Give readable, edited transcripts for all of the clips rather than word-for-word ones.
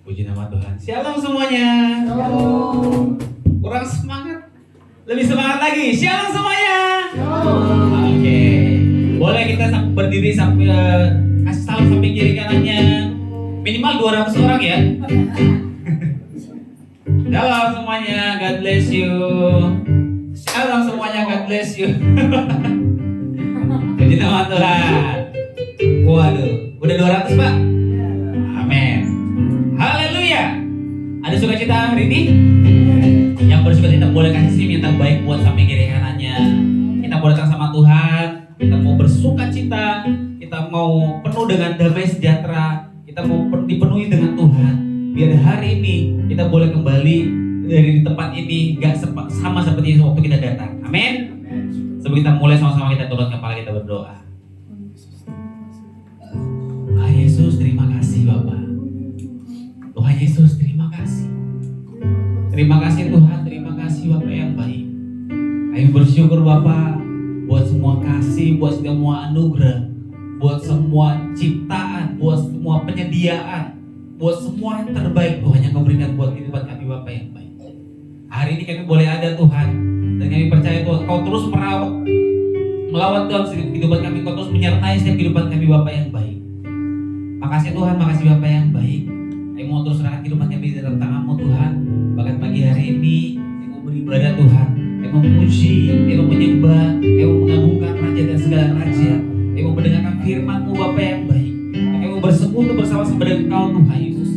Puji nama Tuhan. Shalom semuanya. Shalom. Kurang semangat. Lebih semangat lagi. Shalom semuanya. Shalom. Oke. Boleh kita berdiri sampai kasih salam sampai kiri kanannya. Minimal 200 orang ya. Shalom semuanya. God bless you. Shalom semuanya. God bless you. Puji nama Tuhan. Waduh, udah 200 Pak? Amin. Haleluya. Ada sukacita hari ini? Yang bersukacita boleh kasih senyum yang terbaik buat sampai kiri kanannya. Kita mau datang sama Tuhan, kita mau bersukacita, kita mau penuh dengan damai sejahtera, kita mau dipenuhi dengan Tuhan. Biar hari ini kita boleh kembali dari tempat ini gak sama seperti waktu kita datang. Amin. Sebelum kita mulai sama-sama kita turun kepala kita berdoa. Tuhan Yesus, terima kasih Bapak. Tuhan Yesus, terima kasih. Terima kasih Tuhan, terima kasih Bapak yang baik. Kami bersyukur Bapak buat semua kasih, buat semua anugerah, buat semua ciptaan, buat semua penyediaan, buat semua yang terbaik Tuhan yang Kau berikan buat kehidupan kami Bapak yang baik. Hari ini kami boleh ada Tuhan, dan kami percaya Tuhan Kau terus melawat Tuhan kehidupan kami, Kau terus menyertai setiap kehidupan kami Bapak yang baik. Makasih Tuhan, makasih Bapak yang baik. Kami mau terus serahkan kehidupan kami di dalam tangan-Mu Tuhan. Bahkan pagi hari ini kami mau beribadah Tuhan, kami mau memuji, kami mau menyembah, kami mau mengagungkan Raja dan segala Raja, kami mau mendengarkan firman-Mu Bapak yang baik. Kami mau bersekutu bersama-sama dengan Kau Tuhan Yesus.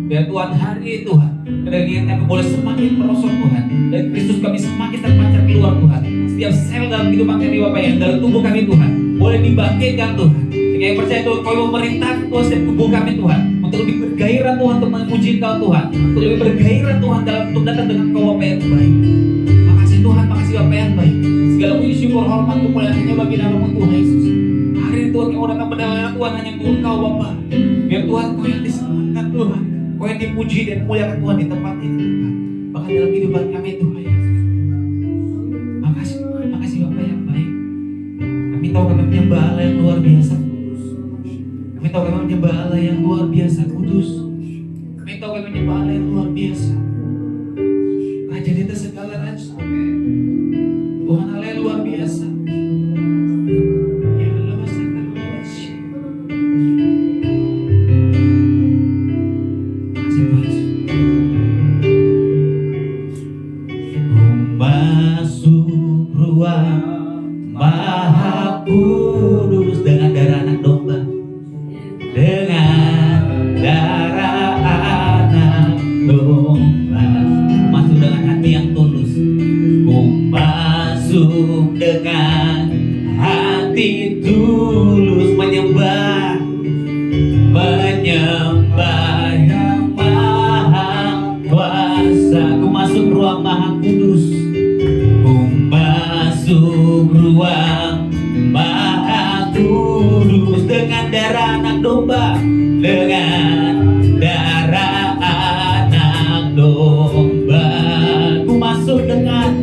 Biar Tuhan hari ini Tuhan, kedagingan kami boleh semakin merosot Tuhan, dan Kristus kami semakin terpancar keluar Tuhan. Setiap sel dalam kehidupan kami Bapak yang dalam tubuh kami Tuhan boleh dibangkitkan Tuhan. Kami percaya Tuhan Kau memerintah Tuhan setiap tubuh kami Tuhan untuk lebih bergairah Tuhan untuk memuji Kau Tuhan, untuk lebih bergairah Tuhan dalam untuk datang dengan Kau Bapak yang baik. Makasih Tuhan, makasih Bapak yang baik. Segala puji syukur hormat kemuliaan hanya bagi nama-Mu Tuhan Yesus. Hari ini Tuhan kami datang berdalil Tuhan hanya untuk Kau Bapak. Biar Tuhan Kau yang disenangkan Tuhan, Kau yang dipuji dan muliakan Tuhan di tempat ini Tuhan. Bahkan dalam kehidupan kami Tuhan Yesus. Makasih Tuhan, makasih Bapak yang baik. Kami tahu kami menyembah Allah yang luar biasa. Kami tahu kami menyembah Allah yang luar biasa kudus. Kami tahu kami menyembah Allah yang luar biasa. Raja di atas segala raja. Tuhan Allah yang luar biasa. Masuk ruang Maha Kudus dengan darah anak domba. Dengan darah anak domba, masuk dengan hati yang tulus. Ku masuk dengan hati tulus menyembah, menyembah yang maha kuasa. Ku masuk ruang Maha Kudus. Ku masuk ruang Maha Kudus dengan darah anak domba, dengan darah anak domba. Ku masuk dengan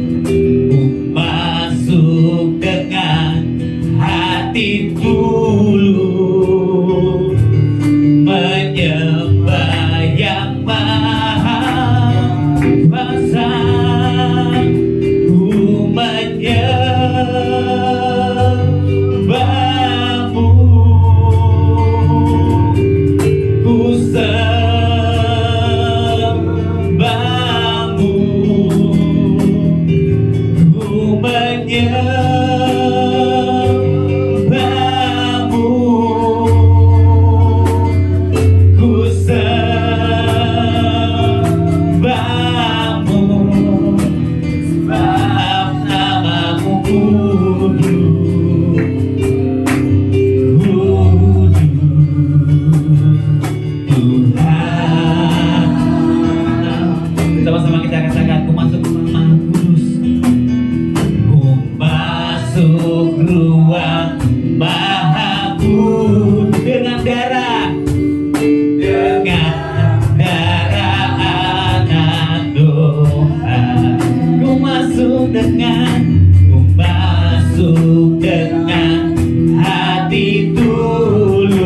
hati tulus, menyembah yang maha kuasa. Ku menyembah-Mu, ku sembah-Mu, ku menyembah-Mu, ku sembah-Mu, sebab nama-Mu kudus. Sama-sama kita katakan, ku masuk ruang Maha Kudus. Ku masuk ruang Maha Kudus dengan darah anak domba. Ku masuk dengan hati tulus,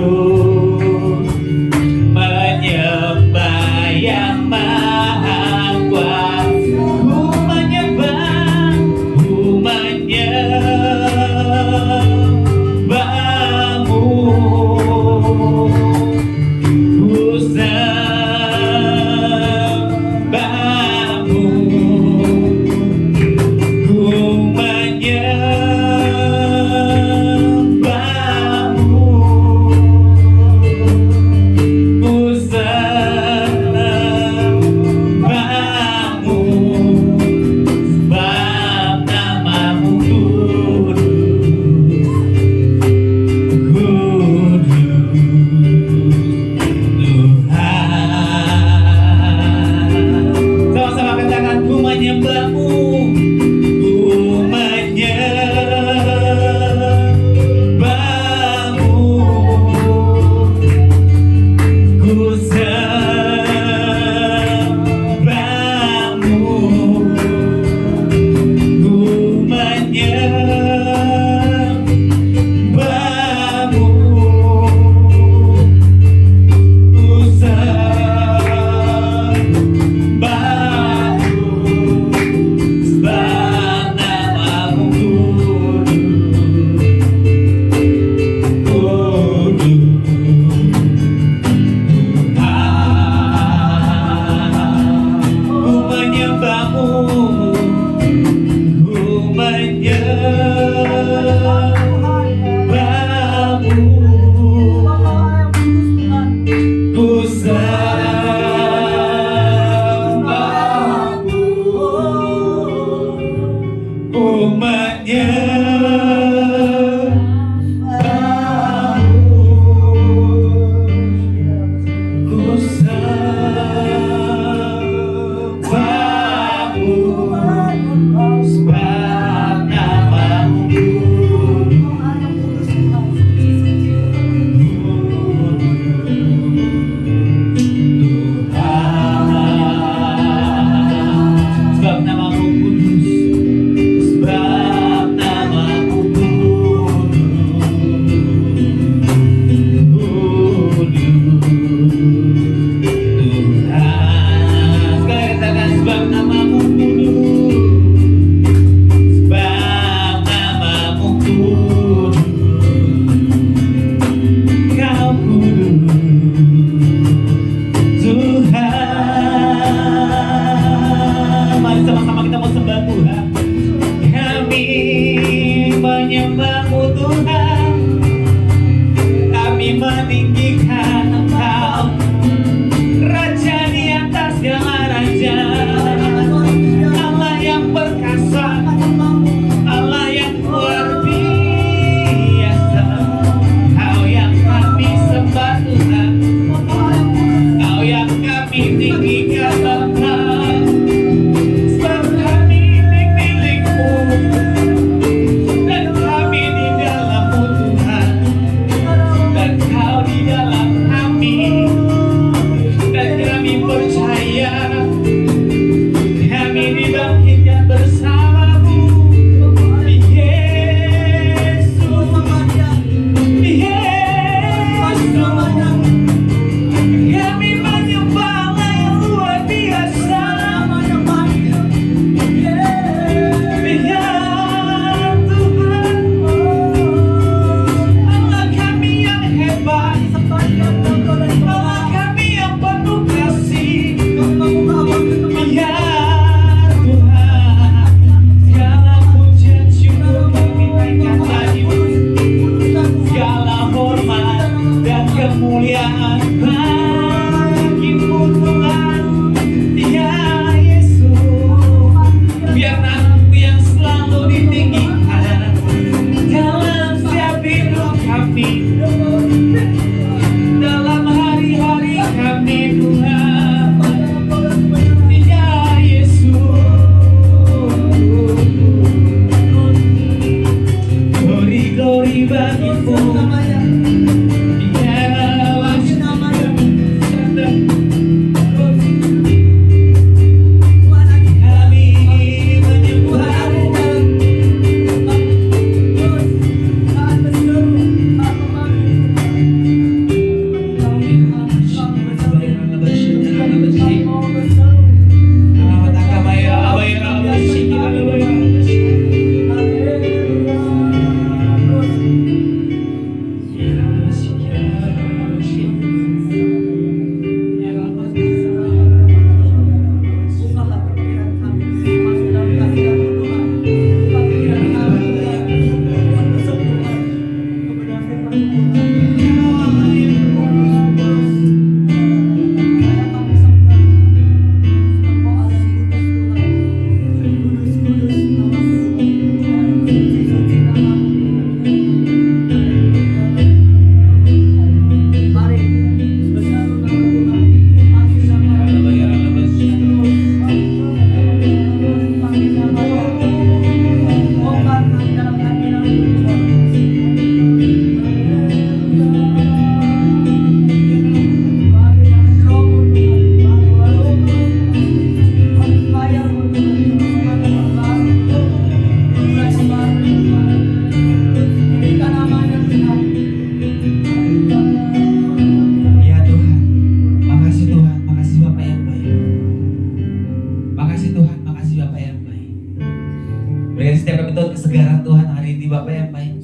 Bapa yang baik.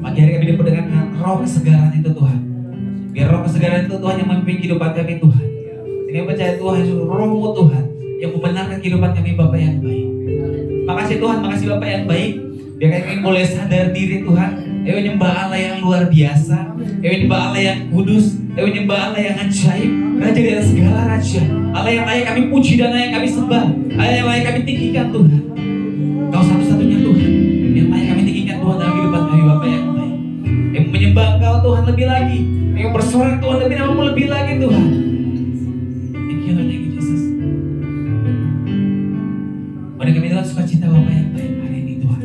Pagi hari kami dipenuhi dengan roh kesegaran itu Tuhan. Biar roh kesegaran itu Tuhan yang memimpin kehidupan kami Tuhan. Ini percaya Tuhan roh-Mu Tuhan yang membenarkan kehidupan kami Bapa yang baik. Makasih Tuhan, makasih Bapa yang baik. Biar kami boleh sadar diri Tuhan. Ayo nyembah Allah yang luar biasa. Ayo nyembah Allah yang kudus. Ayo nyembah Allah yang ajaib. Raja di atas segala raja. Allah yang layak kami puji dan layak kami sembah. Allah yang layak kami tinggikan Tuhan. Kau satu-satunya Tuhan yang layak kami tinggikan Tuhan dalam kehidupan kami Bapa yang baik. Yang menyembah Engkau Tuhan lebih lagi. Yang bersorak Tuhan lebih namamu lebih lagi Tuhan. Thank you Lord, thank you Jesus. Mari kami dalam sukacita Bapa yang baik hari ini Tuhan.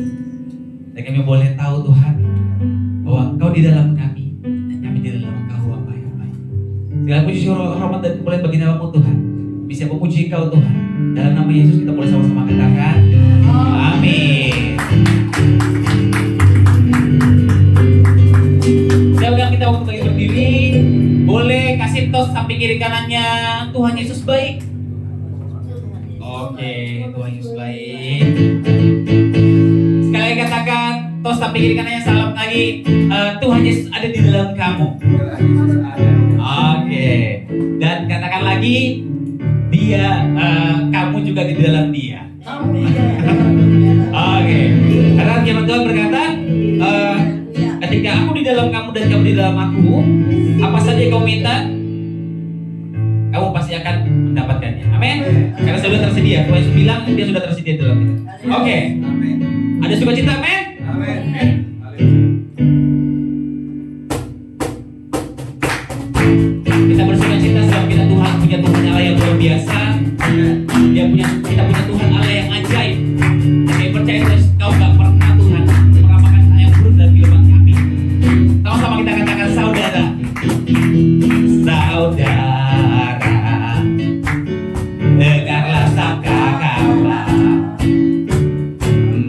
Dan kami boleh tahu Tuhan bahwa Engkau di dalam kami dan kami di dalam Engkau Bapa yang baik. Segala puji syukur hormat dan kemuliaan bagi namamu Tuhan. Bisa memuji Engkau Tuhan. Dalam nama Yesus kita boleh sama-sama katakan amin. Sekarang kita waktu lagi berdiri, boleh kasih tos samping kiri kanannya Tuhan Yesus baik. Oke, Tuhan Yesus baik. Sekali lagi katakan tos samping kiri kanannya, salam lagi. Tuhan Yesus ada di dalam kamu. Oke, dan katakan lagi dia, kamu juga di dalam dia. Oke, karena firman Tuhan berkata, ketika aku di dalam kamu dan kamu di dalam aku, apa saja yang kau minta, kamu pasti akan mendapatkannya. Amin. Karena sudah tersedia. Tuhan Yesus bilang dia sudah tersedia di dalam kita. Oke. Ada sukacita, amin. Amin. Kita bersukacita sebab kita Tuhan punya Tuhan Allah yang luar biasa. Kita punya Tuhan Allah yang ajaib. Saya percaya kau gak pernah Tuhan mengamalkan hal yang buruk dalam kehidupan kami. Sama-sama kita katakan saudara. Saudara, dengarlah sabda kabar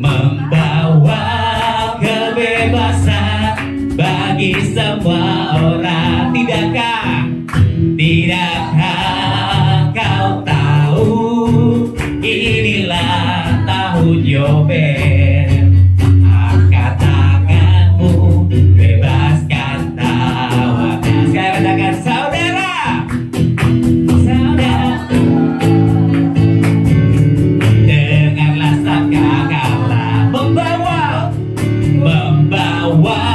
membawa kebebasan bagi semua orang. Tidakkah kau tahu inilah tahun Yobel? Angkat tanganmu, bebaskan tawanan. Sekarang katakan saudara, saudara, dengarlah sabda kabar membawa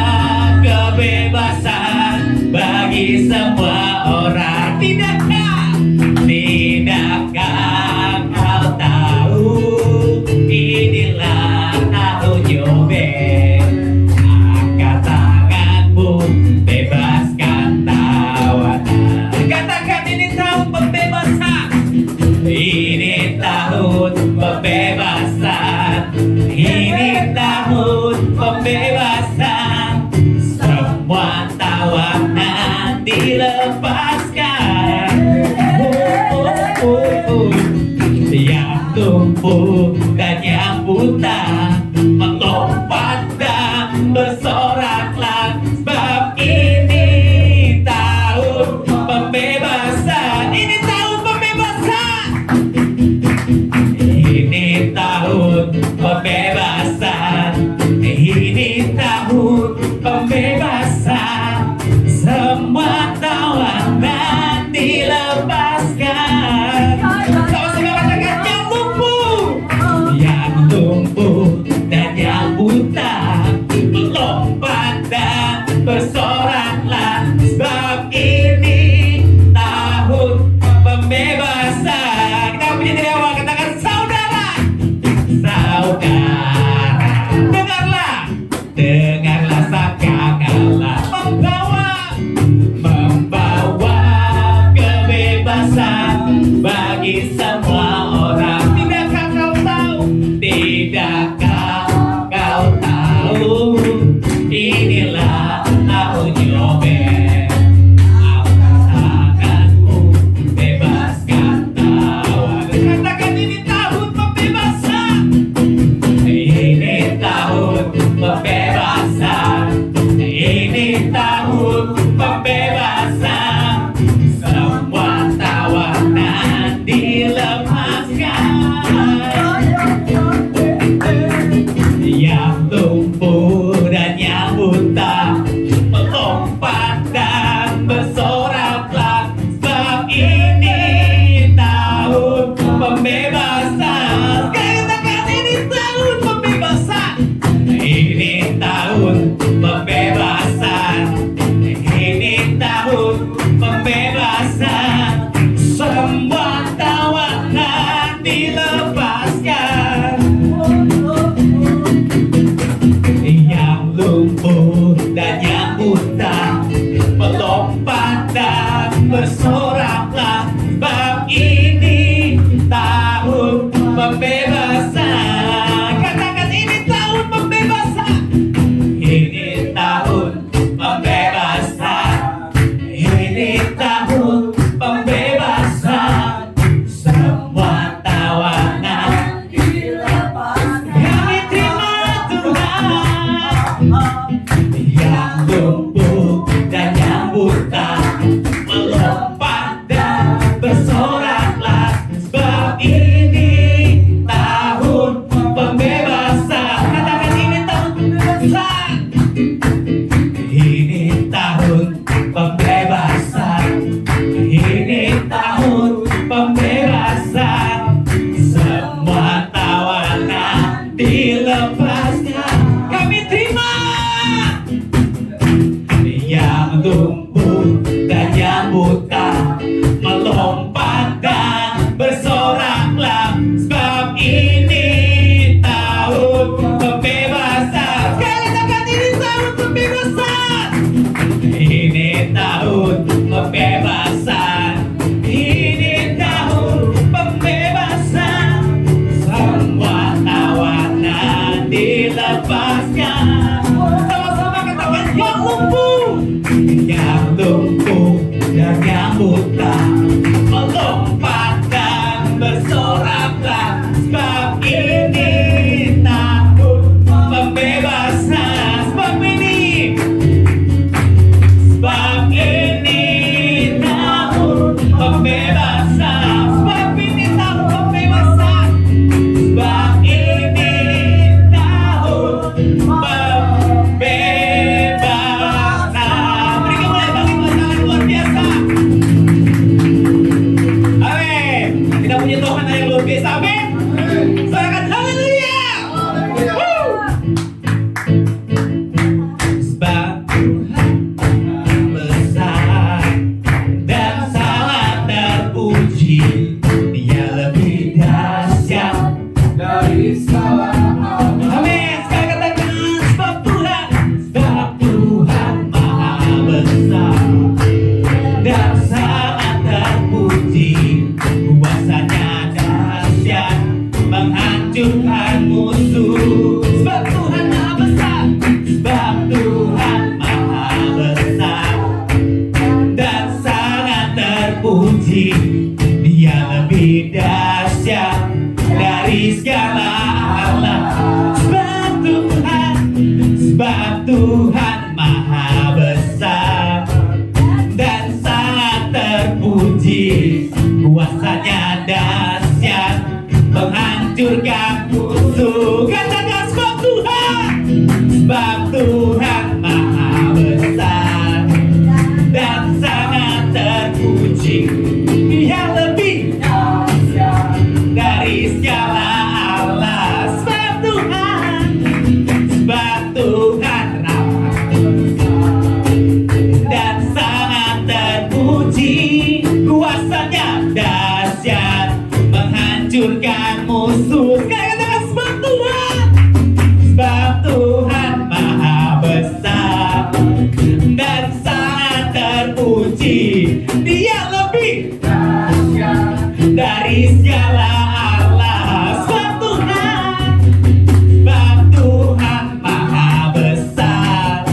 kebebasan bagi semua orang. Tidakkah kau tahu inilah tahun Yobel? Angkat tanganmu, bebaskan tawanan. Katakan ini tahun pembebasan. Ini tahun pembebasan. Ini tahun pembebasan. Semua tawanan dilepaskan. Yang tumbuh dan yang buta melompat dan bersoraklah, sebab ini tahun pembebasan. Ini tahun pembebasan. Ini tahun pembebasan. Ini tahun pembebasan. Semua tawanan dilepaskan. Sama-sama katakan yang tumbuh dan yang buta melompat dan bersoraklah, sebab ini tahun pembebasan. Kita punya dari awal katakan saudara, saudara, dengarlah sabda kabar membawa kebebasan bagi semua orang. Tidakkah kau tahu inilah tahun Yobel? Angkat tanganmu, bebaskan tawanan. Katakan ini tahun pembebasan. Ini tahun pembebasan. Ini tahun pembebasan. Semua tawanan dilepaskan. pembebasan. Katakan ini tahun pembebasan. Ini tahun pembebasan. Ini tahun pembebasan. Semua tawanan kami terima Tuhan. Yang lumpuh dan yang buta melompat dan bersoraklah, sebab ini tahun pembebasan. Katakan ini tahun pembebasan. Ini tahun pembebasan. Ini tahun pembebasan. Semua tawanan dilepaskan. Kami terima. Yang lumpuh dan yang buta melompat dan bersoraklah, sebab ini tahun pembebasan. Katakan ini tahun pembebasan. Ini tahun pembebasan. Ini tahun pembebasan. Semua tawanan dilepaskan. Sama-sama katakan yang lumpuh dan yang buta melompat dan bersoraklah, sebab ini tahun pembebasan. Sebab ini tahun pembebasan. Sebab ini tahun pembebasan. Sebab ini tahun pembebasan. Berikan mulai bagi pasangan luar biasa. Amin. Kita punya Tuhan yang luar biasa. Amin. Sorakan haleluya. Woo. Sebab Tuhan besar dan sangat terpuji. Dia lebih dahsyat dari segala alam. Amin. Sekali katakan sebab Tuhan maha besar dan sangat terpuji. Kuasanya dahsyat menghancurkan musuh. Sebab Tuhan maha besar. Sebab Tuhan maha besar dan sangat terpuji. Dia lebih dahsyat dari segala Allah. Sebab Tuhan maha besar dan sangat terpuji. Kuasanya dahsyat menghancurkan musuh. Katakan sebab Tuhan maha besar dan sangat terpuji. Dia lebih dari segala Allah. Sebab Tuhan dan sangat terpuji. Kuasanya dahsyat menghancurkan musuh. Katakan sebab Tuhan maha besar dan sangat terpuji. Dia lebih dari segala Allah. Sebab Tuhan maha besar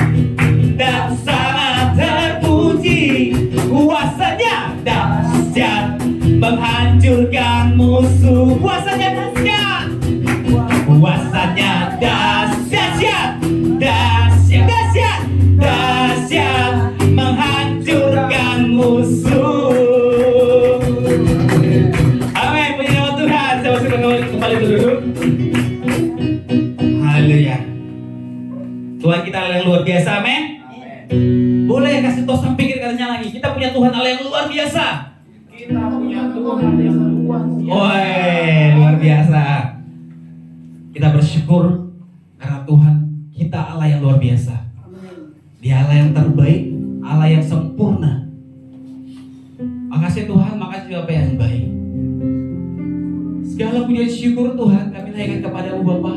dan sangat terpuji. Kuasanya dahsyat menghancurkan musuh. Kuasanya dahsyat. Kuasanya dahsyat. Dahsyat menghancurkan musuh. Amin. Puji nama Tuhan. Saya masih kembali duduk. Haleluya. Tuhan kita Allah yang luar biasa. Amin. Boleh kasih tosang pikir katanya lagi. Kita punya Tuhan Allah yang luar biasa. Kita punya Tuhan yang luar biasa. Woi, luar biasa. Kita bersyukur karena Tuhan kita Allah yang luar biasa. Dia Allah yang terbaik, Allah yang sempurna. Makasih Tuhan, makasih Bapa yang baik. Segala puji syukur Tuhan kami naikkan kepadamu Bapa.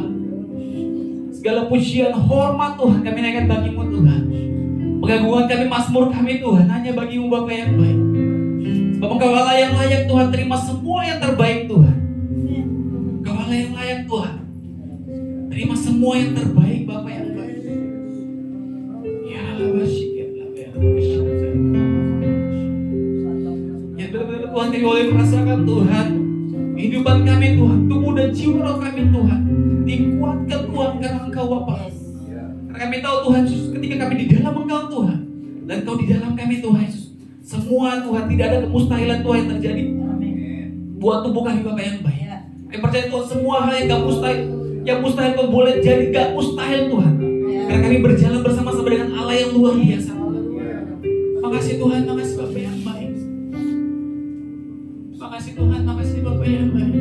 Segala pujian hormat Tuhan kami naikkan bagimu Tuhan. Pengagungan kami, mazmur kami Tuhan hanya bagimu Bapa yang baik. Sebab Engkau Allah yang layak Tuhan, terima semua yang terbaik Tuhan. Engkau semua yang terbaik Bapa yang baik. Ya ya benar-benar Tuhan, kami boleh merasakan Tuhan kehidupan kami Tuhan, tubuh dan jiwa roh kami Tuhan dikuatkan Tuhan karena Engkau Bapa. Karena kami tahu Tuhan Yesus, ketika kami di dalam Engkau Tuhan dan Engkau di dalam kami Tuhan Yesus, semua Tuhan tidak ada kemustahilan Tuhan yang terjadi buat tubuh kami Bapa yang baik. Kami percaya Tuhan, semua hal yang gak mustahil, yang mustahil Tuhan boleh jadi gak mustahil Tuhan, karena kami berjalan bersama-sama dengan Allah yang luar biasa. Makasih Tuhan, makasih Bapa yang baik. Makasih Tuhan, makasih Bapa yang baik.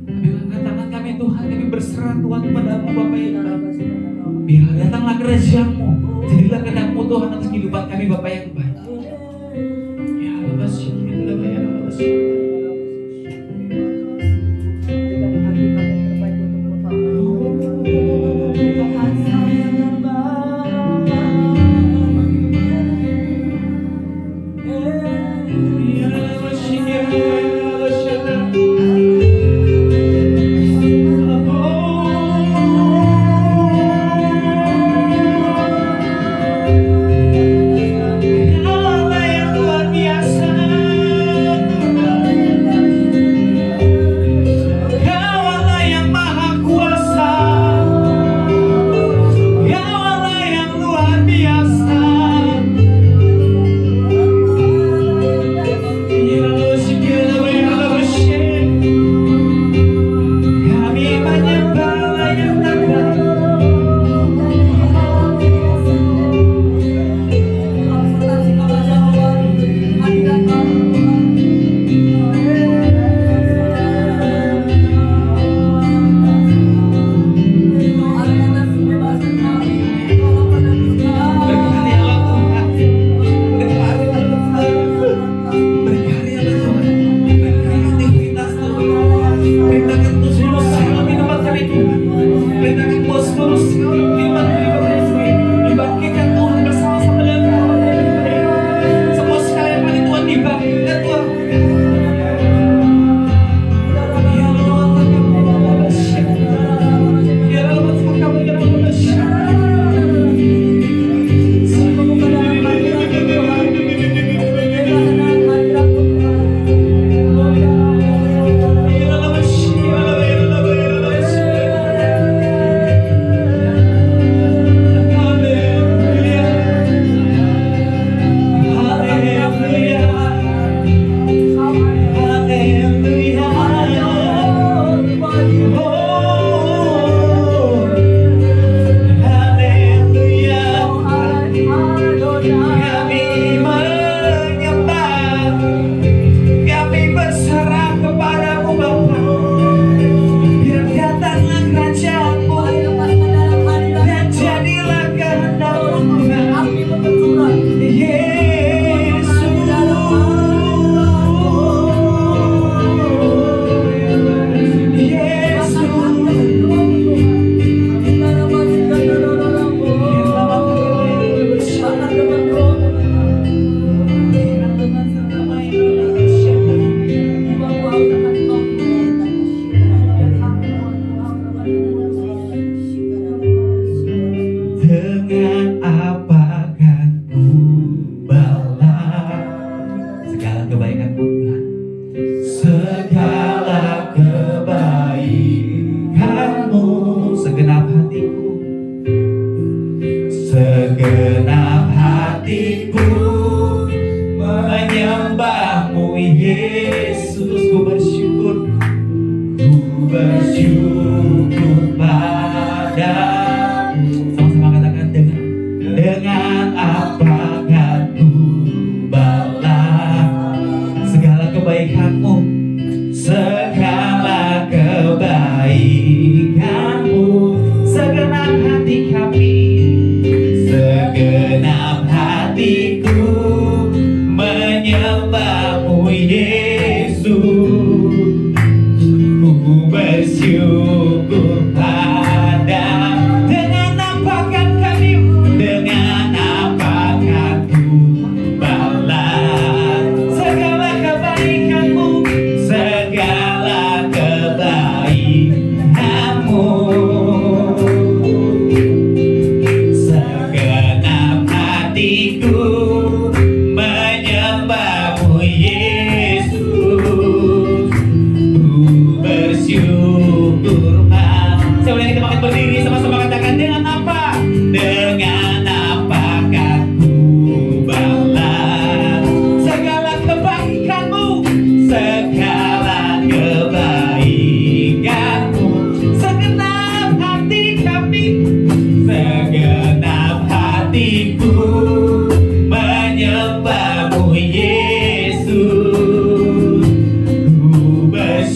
Kami angkat tangan kami Tuhan, kami berserah Tuhan kepada-Mu Bapa yang baik. Biar datanglah kerajaan-Mu, jadilah kehendak-Mu Tuhan atas kehidupan kami Bapa yang baik. Ya Allah, syukur ya Allah, syukur. Segala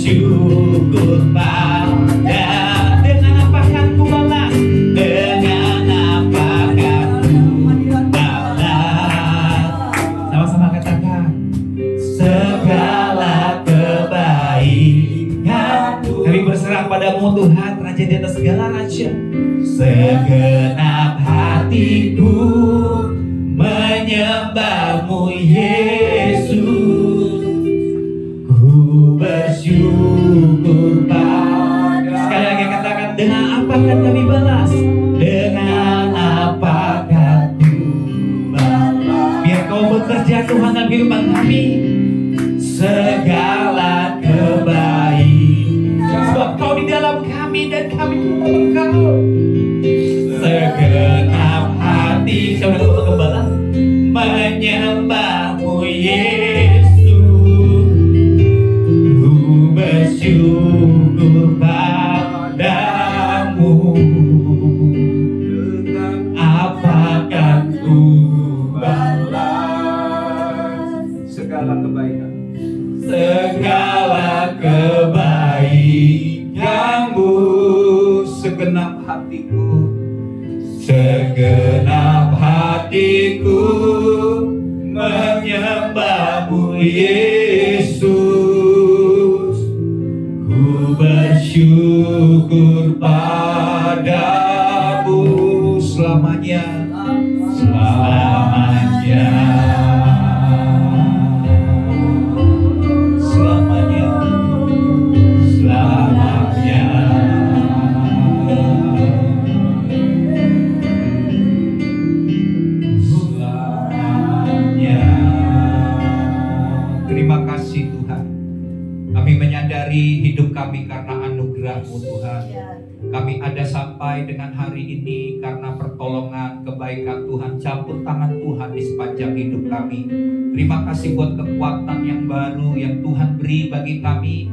bersyukur pada. Dengan apa akan ku balas? Dengan apa akan ku balas? Sama-sama katakan, segala kebaikan-Mu. Kami berserah padamu Tuhan, Raja di atas segala raja. Segenap hatiku menyembah-Mu Yesus. Ku bersyukur pada. Sekali lagi katakan, dengan apa akan kami balas? Dengan apa akan ku balas? Biar Kau bekerja Tuhan dalam kehidupan kami. Segala kebaikan, sebab Kau di dalam kami dan kami di dalam Kau. Segenap hati, siapa yang bergembala? Menyembah-Mu Yesus. Ku bersyukur padamu. Apakah ku balas segala kebaikan, segala kebaikan-Mu? segenap hatiku, Segenap hatiku menyembah-Mu Yesus. Ku bersyukur padamu selamanya, selamanya, selamanya, selamanya. Terima kasih Tuhan. Kami menyadari hidup kami karena anugerah-Mu Tuhan. Kami ada sampai dengan hari ini karena pertolongan, kebaikan Tuhan, campur tangan Tuhan di sepanjang hidup kami. Terima kasih buat kekuatan yang baru yang Tuhan beri bagi kami.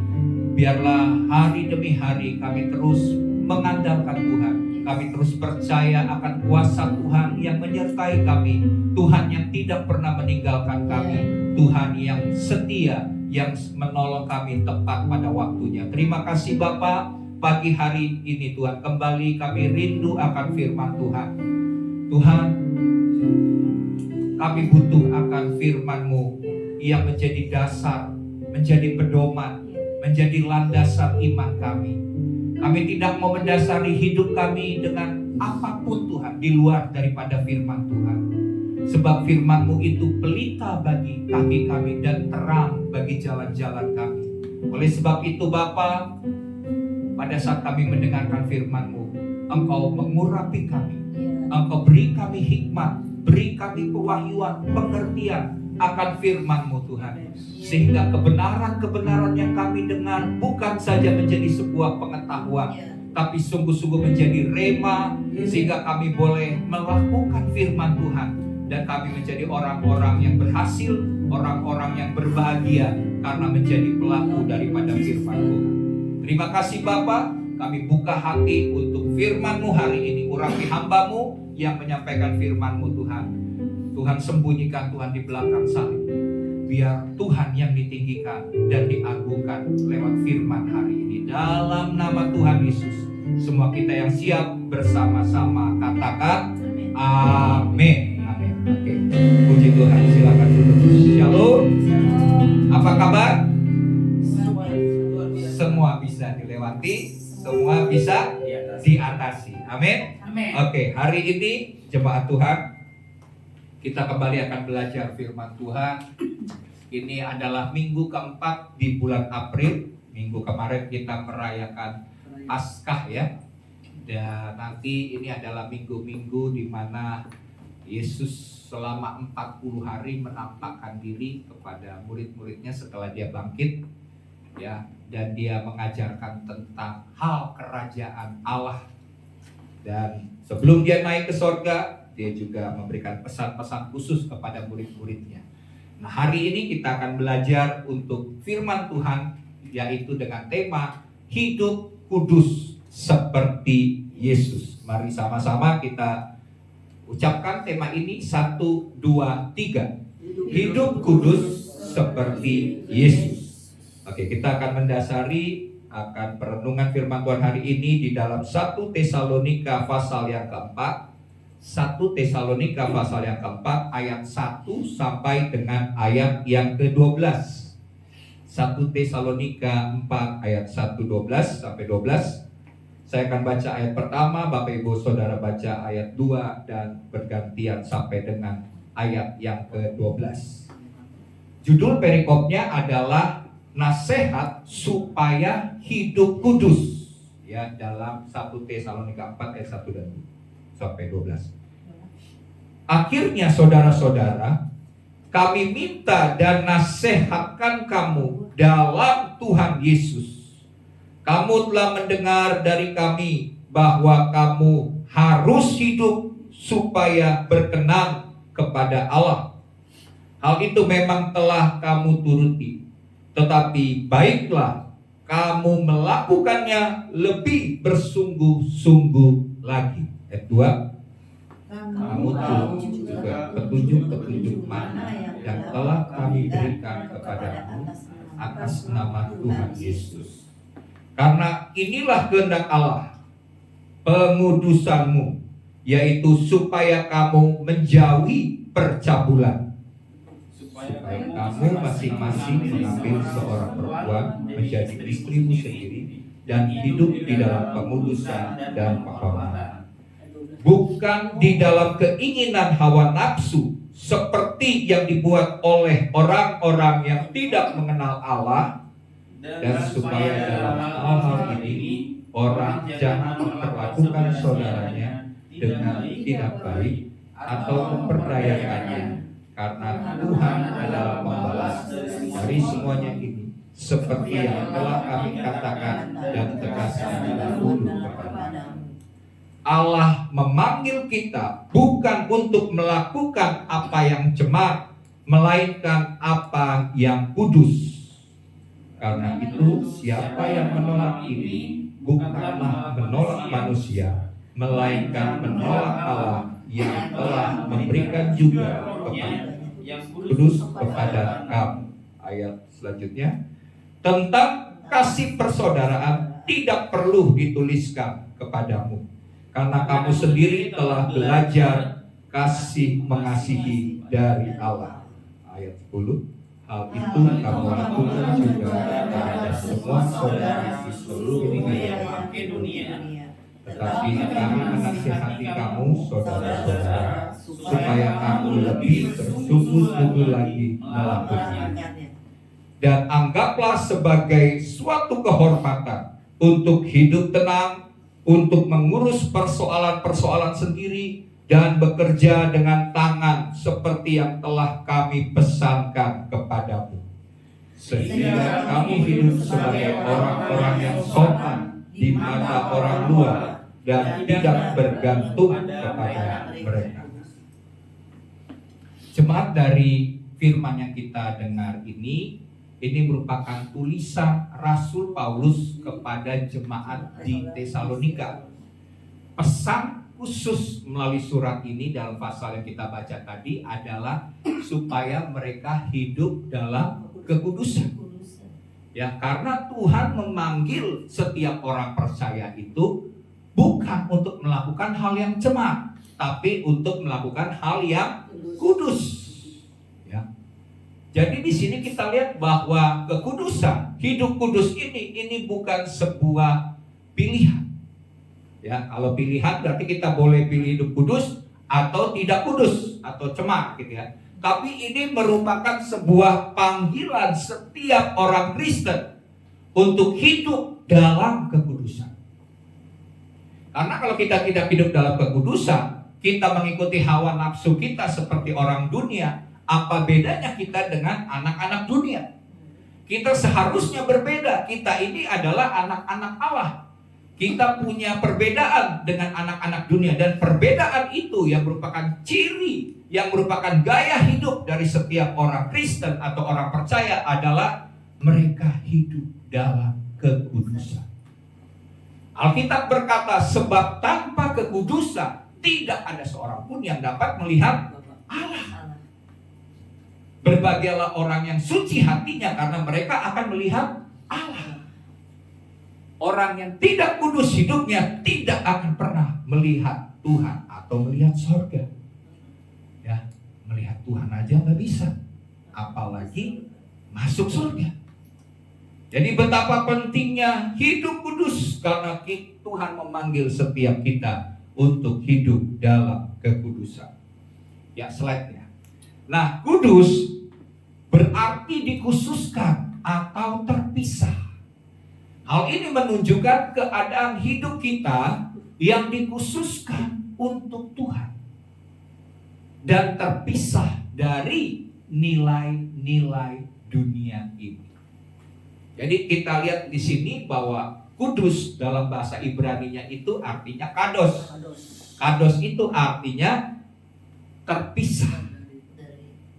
Biarlah hari demi hari kami terus mengandalkan Tuhan. Kami terus percaya akan kuasa Tuhan yang menyertai kami. Tuhan yang tidak pernah meninggalkan kami. Tuhan yang setia, yang menolong kami tepat pada waktunya. Terima kasih Bapa. Pagi hari ini Tuhan, kembali kami rindu akan firman Tuhan. Tuhan, kami butuh akan firman-Mu yang menjadi dasar, menjadi pedoman, menjadi landasan iman kami. Kami tidak mau mendasari hidup kami dengan apapun Tuhan di luar daripada firman Tuhan. Sebab firman-Mu itu pelita bagi kaki kami dan terang bagi jalan-jalan kami. Oleh sebab itu Bapa, pada saat kami mendengarkan firman-Mu, Engkau mengurapi kami, Engkau beri kami hikmat, beri kami pewahyuan, pengertian akan firman-Mu Tuhan. Sehingga kebenaran-kebenaran yang kami dengar bukan saja menjadi sebuah pengetahuan, tapi sungguh-sungguh menjadi rema, sehingga kami boleh melakukan firman Tuhan. Dan kami menjadi orang-orang yang berhasil, orang-orang yang berbahagia karena menjadi pelaku daripada firman Tuhan. Terima kasih Bapa, kami buka hati untuk firman-Mu hari ini. Urapi hamba-Mu yang menyampaikan firman-Mu Tuhan. Tuhan sembunyikan Tuhan di belakang salib. Biar Tuhan yang ditinggikan dan diagungkan lewat firman hari ini. Dalam nama Tuhan Yesus, semua kita yang siap bersama-sama katakan amin. Amin. Oke, puji Tuhan, silakan duduk. Shalom. Apa kabar? Semua bisa dilewati, semua bisa diatasi. Amin. Oke, hari ini jemaat Tuhan, kita kembali akan belajar firman Tuhan. Ini adalah minggu keempat di bulan April. Minggu kemarin kita merayakan Paskah ya. Dan nanti ini adalah minggu-minggu di mana Yesus selama 40 hari menampakkan diri kepada murid-muridnya setelah dia bangkit ya, dan dia mengajarkan tentang hal kerajaan Allah. Dan sebelum dia naik ke sorga, dia juga memberikan pesan-pesan khusus kepada murid-muridnya. Nah, hari ini kita akan belajar untuk firman Tuhan, yaitu dengan tema hidup kudus seperti Yesus. Mari sama-sama kita ucapkan tema ini. 1, 2, 3. Hidup kudus seperti Yesus. Oke, Oke, kita akan mendasari akan perenungan firman Tuhan hari ini di dalam 1 Tesalonika pasal yang keempat. 1 Tesalonika pasal yang keempat ayat 1 sampai dengan ayat yang ke-12. 1 Tesalonika 4 ayat 1 12 sampai 12. Saya akan baca ayat pertama, Bapak Ibu Saudara baca ayat 2 dan bergantian sampai dengan ayat yang ke-12. Judul perikopnya adalah nasihat supaya hidup kudus, ya, dalam 1 Tesalonika 4 ayat 1 dan 2 sampai 12. Akhirnya saudara-saudara, kami minta dan nasihatkan kamu dalam Tuhan Yesus. Kamu telah mendengar dari kami bahwa kamu harus hidup supaya berkenan kepada Allah. Hal itu memang telah kamu turuti. Tetapi baiklah kamu melakukannya lebih bersungguh-sungguh lagi. Ayat 2. Kamu tahu juga petunjuk-petunjuk mana yang telah kami berikan kepadamu atas nama Tuhan Yesus. Karena inilah kehendak Allah, pengudusanmu, yaitu supaya kamu menjauhi percabulan, supaya kamu masing-masing mengambil seorang perempuan menjadi istrimu sendiri dan hidup di dalam pengudusan dan penghormatan, bukan di dalam keinginan hawa nafsu seperti yang dibuat oleh orang-orang yang tidak mengenal Allah, dan supaya dalam hal-hal ini orang jangan memperlakukan saudaranya dengan tidak baik atau memperdayakannya, karena Tuhan adalah membalas dari semuanya ini, seperti yang telah kami katakan dan tegaskan dahulu kepadamu. Allah memanggil kita bukan untuk melakukan apa yang cemar, melainkan apa yang kudus. Karena itu siapa yang menolak ini bukanlah menolak manusia, melainkan menolak Allah yang telah memberikan juga yang kudus kepada kamu. Ayat selanjutnya, tentang kasih persaudaraan tidak perlu dituliskan kepadamu, karena kamu sendiri telah belajar kasih mengasihi dari Allah. Ayat 10, hal itu kamu lakukan juga kepada semua saudara di seluruh dunia. Tetapi kami menasihati kamu, saudara-saudara, supaya kamu lebih bersungguh-sungguh lagi melakukannya. Dan anggaplah sebagai suatu kehormatan untuk hidup tenang, untuk mengurus persoalan-persoalan sendiri, dan bekerja dengan tangan seperti yang telah kami pesankan kepadamu, sehingga kamu hidup sebagai orang-orang yang sopan di mata orang luar dan tidak bergantung kepada mereka. Jemaat, dari firman yang kita dengar ini merupakan tulisan Rasul Paulus kepada jemaat di Tesalonika. Pesan khusus melalui surat ini dalam pasal yang kita baca tadi adalah supaya mereka hidup dalam kekudusan. Ya, karena Tuhan memanggil setiap orang percaya itu bukan untuk melakukan hal yang cemar, tapi untuk melakukan hal yang kudus. Ya. Jadi di sini kita lihat bahwa kekudusan, hidup kudus ini bukan sebuah pilihan. Ya, kalau pilihan berarti kita boleh pilih hidup kudus atau tidak kudus atau cemar gitu ya. Tapi ini merupakan sebuah panggilan setiap orang Kristen untuk hidup dalam kekudusan. Karena kalau kita tidak hidup dalam kekudusan, kita mengikuti hawa nafsu kita seperti orang dunia, apa bedanya kita dengan anak-anak dunia? Kita seharusnya berbeda. Kita ini adalah anak-anak Allah. Kita punya perbedaan dengan anak-anak dunia, dan perbedaan itu yang merupakan ciri, yang merupakan gaya hidup dari setiap orang Kristen atau orang percaya adalah mereka hidup dalam kekudusan. Alkitab berkata, sebab tanpa kekudusan tidak ada seorang pun yang dapat melihat Allah. Berbahagialah orang yang suci hatinya, karena mereka akan melihat Allah. Orang yang tidak kudus hidupnya tidak akan pernah melihat Tuhan atau melihat sorga. Ya, melihat Tuhan aja nggak bisa, apalagi masuk surga. Jadi betapa pentingnya hidup kudus, karena Tuhan memanggil setiap kita untuk hidup dalam kekudusan. Ya, slide-nya. Nah, kudus berarti dikhususkan atau terpisah. Hal ini menunjukkan keadaan hidup kita yang dikhususkan untuk Tuhan dan terpisah dari nilai-nilai dunia ini. Jadi kita lihat di sini bahwa kudus dalam bahasa Ibrani-nya itu artinya kados. Kados itu artinya terpisah,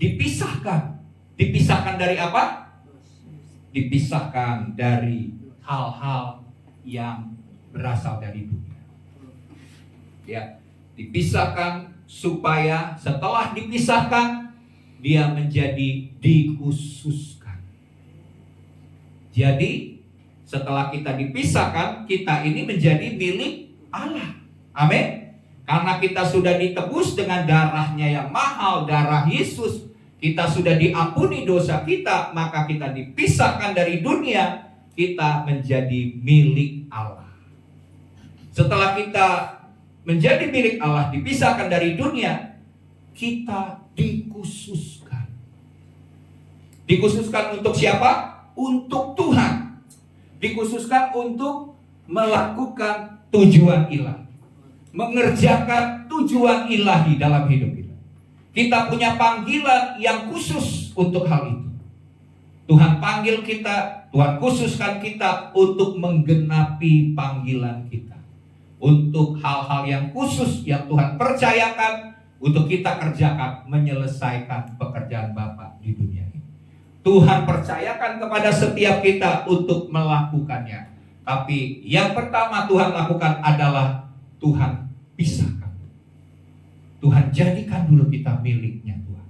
dipisahkan. Dipisahkan dari apa? Dipisahkan dari hal-hal yang berasal dari dunia. Ya, dipisahkan supaya setelah dipisahkan dia menjadi dikhususkan. Jadi setelah kita dipisahkan, kita ini menjadi milik Allah. Amin. Karena kita sudah ditebus dengan darahnya yang mahal, darah Yesus, kita sudah diampuni dosa kita, maka kita dipisahkan dari dunia, kita menjadi milik Allah. Setelah kita menjadi milik Allah, dipisahkan dari dunia, kita dikhususkan. Dikhususkan untuk siapa? Untuk Tuhan. Dikhususkan untuk melakukan tujuan ilahi, mengerjakan tujuan ilahi dalam hidup kita. Kita punya panggilan yang khusus untuk hal itu. Tuhan panggil kita, Tuhan khususkan kita untuk menggenapi panggilan kita, untuk hal-hal yang khusus yang Tuhan percayakan untuk kita kerjakan, menyelesaikan pekerjaan Bapa di dunia ini. Tuhan percayakan kepada setiap kita untuk melakukannya. Tapi yang pertama Tuhan lakukan adalah Tuhan pisahkan. Tuhan jadikan dulu kita miliknya Tuhan.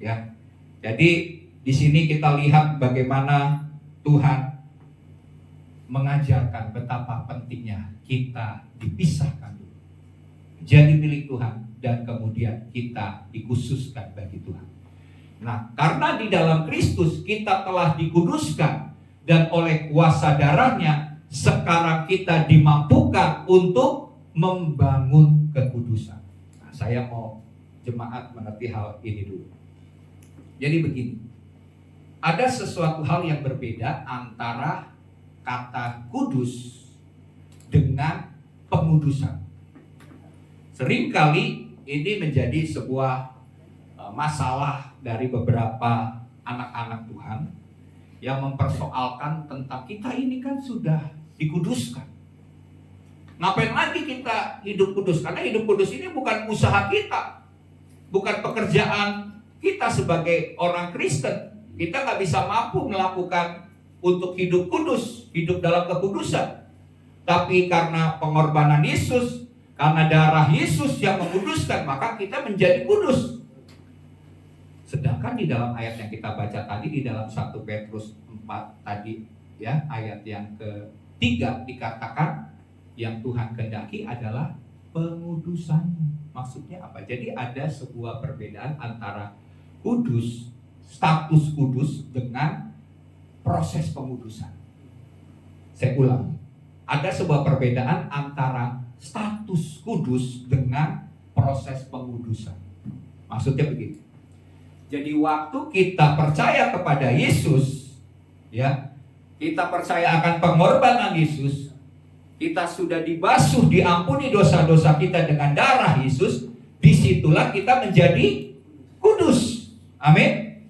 Ya. Jadi di sini kita lihat bagaimana Tuhan mengajarkan betapa pentingnya kita dipisahkan dulu, jadi milik Tuhan, dan kemudian kita dikhususkan bagi Tuhan. Nah, karena di dalam Kristus kita telah dikuduskan, dan oleh kuasa darahnya sekarang kita dimampukan untuk membangun kekudusan. Nah, saya mau jemaat mengerti hal ini dulu. Jadi begini, ada sesuatu hal yang berbeda antara kata kudus dengan pengudusan. Seringkali ini menjadi sebuah masalah dari beberapa anak-anak Tuhan yang mempersoalkan tentang kita ini kan sudah dikuduskan. Ngapain lagi kita hidup kudus? Karena hidup kudus ini bukan usaha kita, bukan pekerjaan kita sebagai orang Kristen. Kita nggak bisa mampu melakukan untuk hidup kudus, hidup dalam kekudusan. Tapi karena pengorbanan Yesus, karena darah Yesus yang menguduskan, maka kita menjadi kudus. Sedangkan di dalam ayat yang kita baca tadi, di dalam 1 Petrus 4 tadi, ya, ayat yang ketiga dikatakan yang Tuhan kehendaki adalah pengudusan. Maksudnya apa? Jadi ada sebuah perbedaan antara kudus, status kudus, dengan proses pengudusan. Saya ulang, ada sebuah perbedaan antara status kudus dengan proses pengudusan. Maksudnya begini. Jadi waktu kita percaya kepada Yesus, ya, kita percaya akan pengorbanan Yesus, kita sudah dibasuh, diampuni dosa-dosa kita dengan darah Yesus, disitulah kita menjadi kudus. Amin.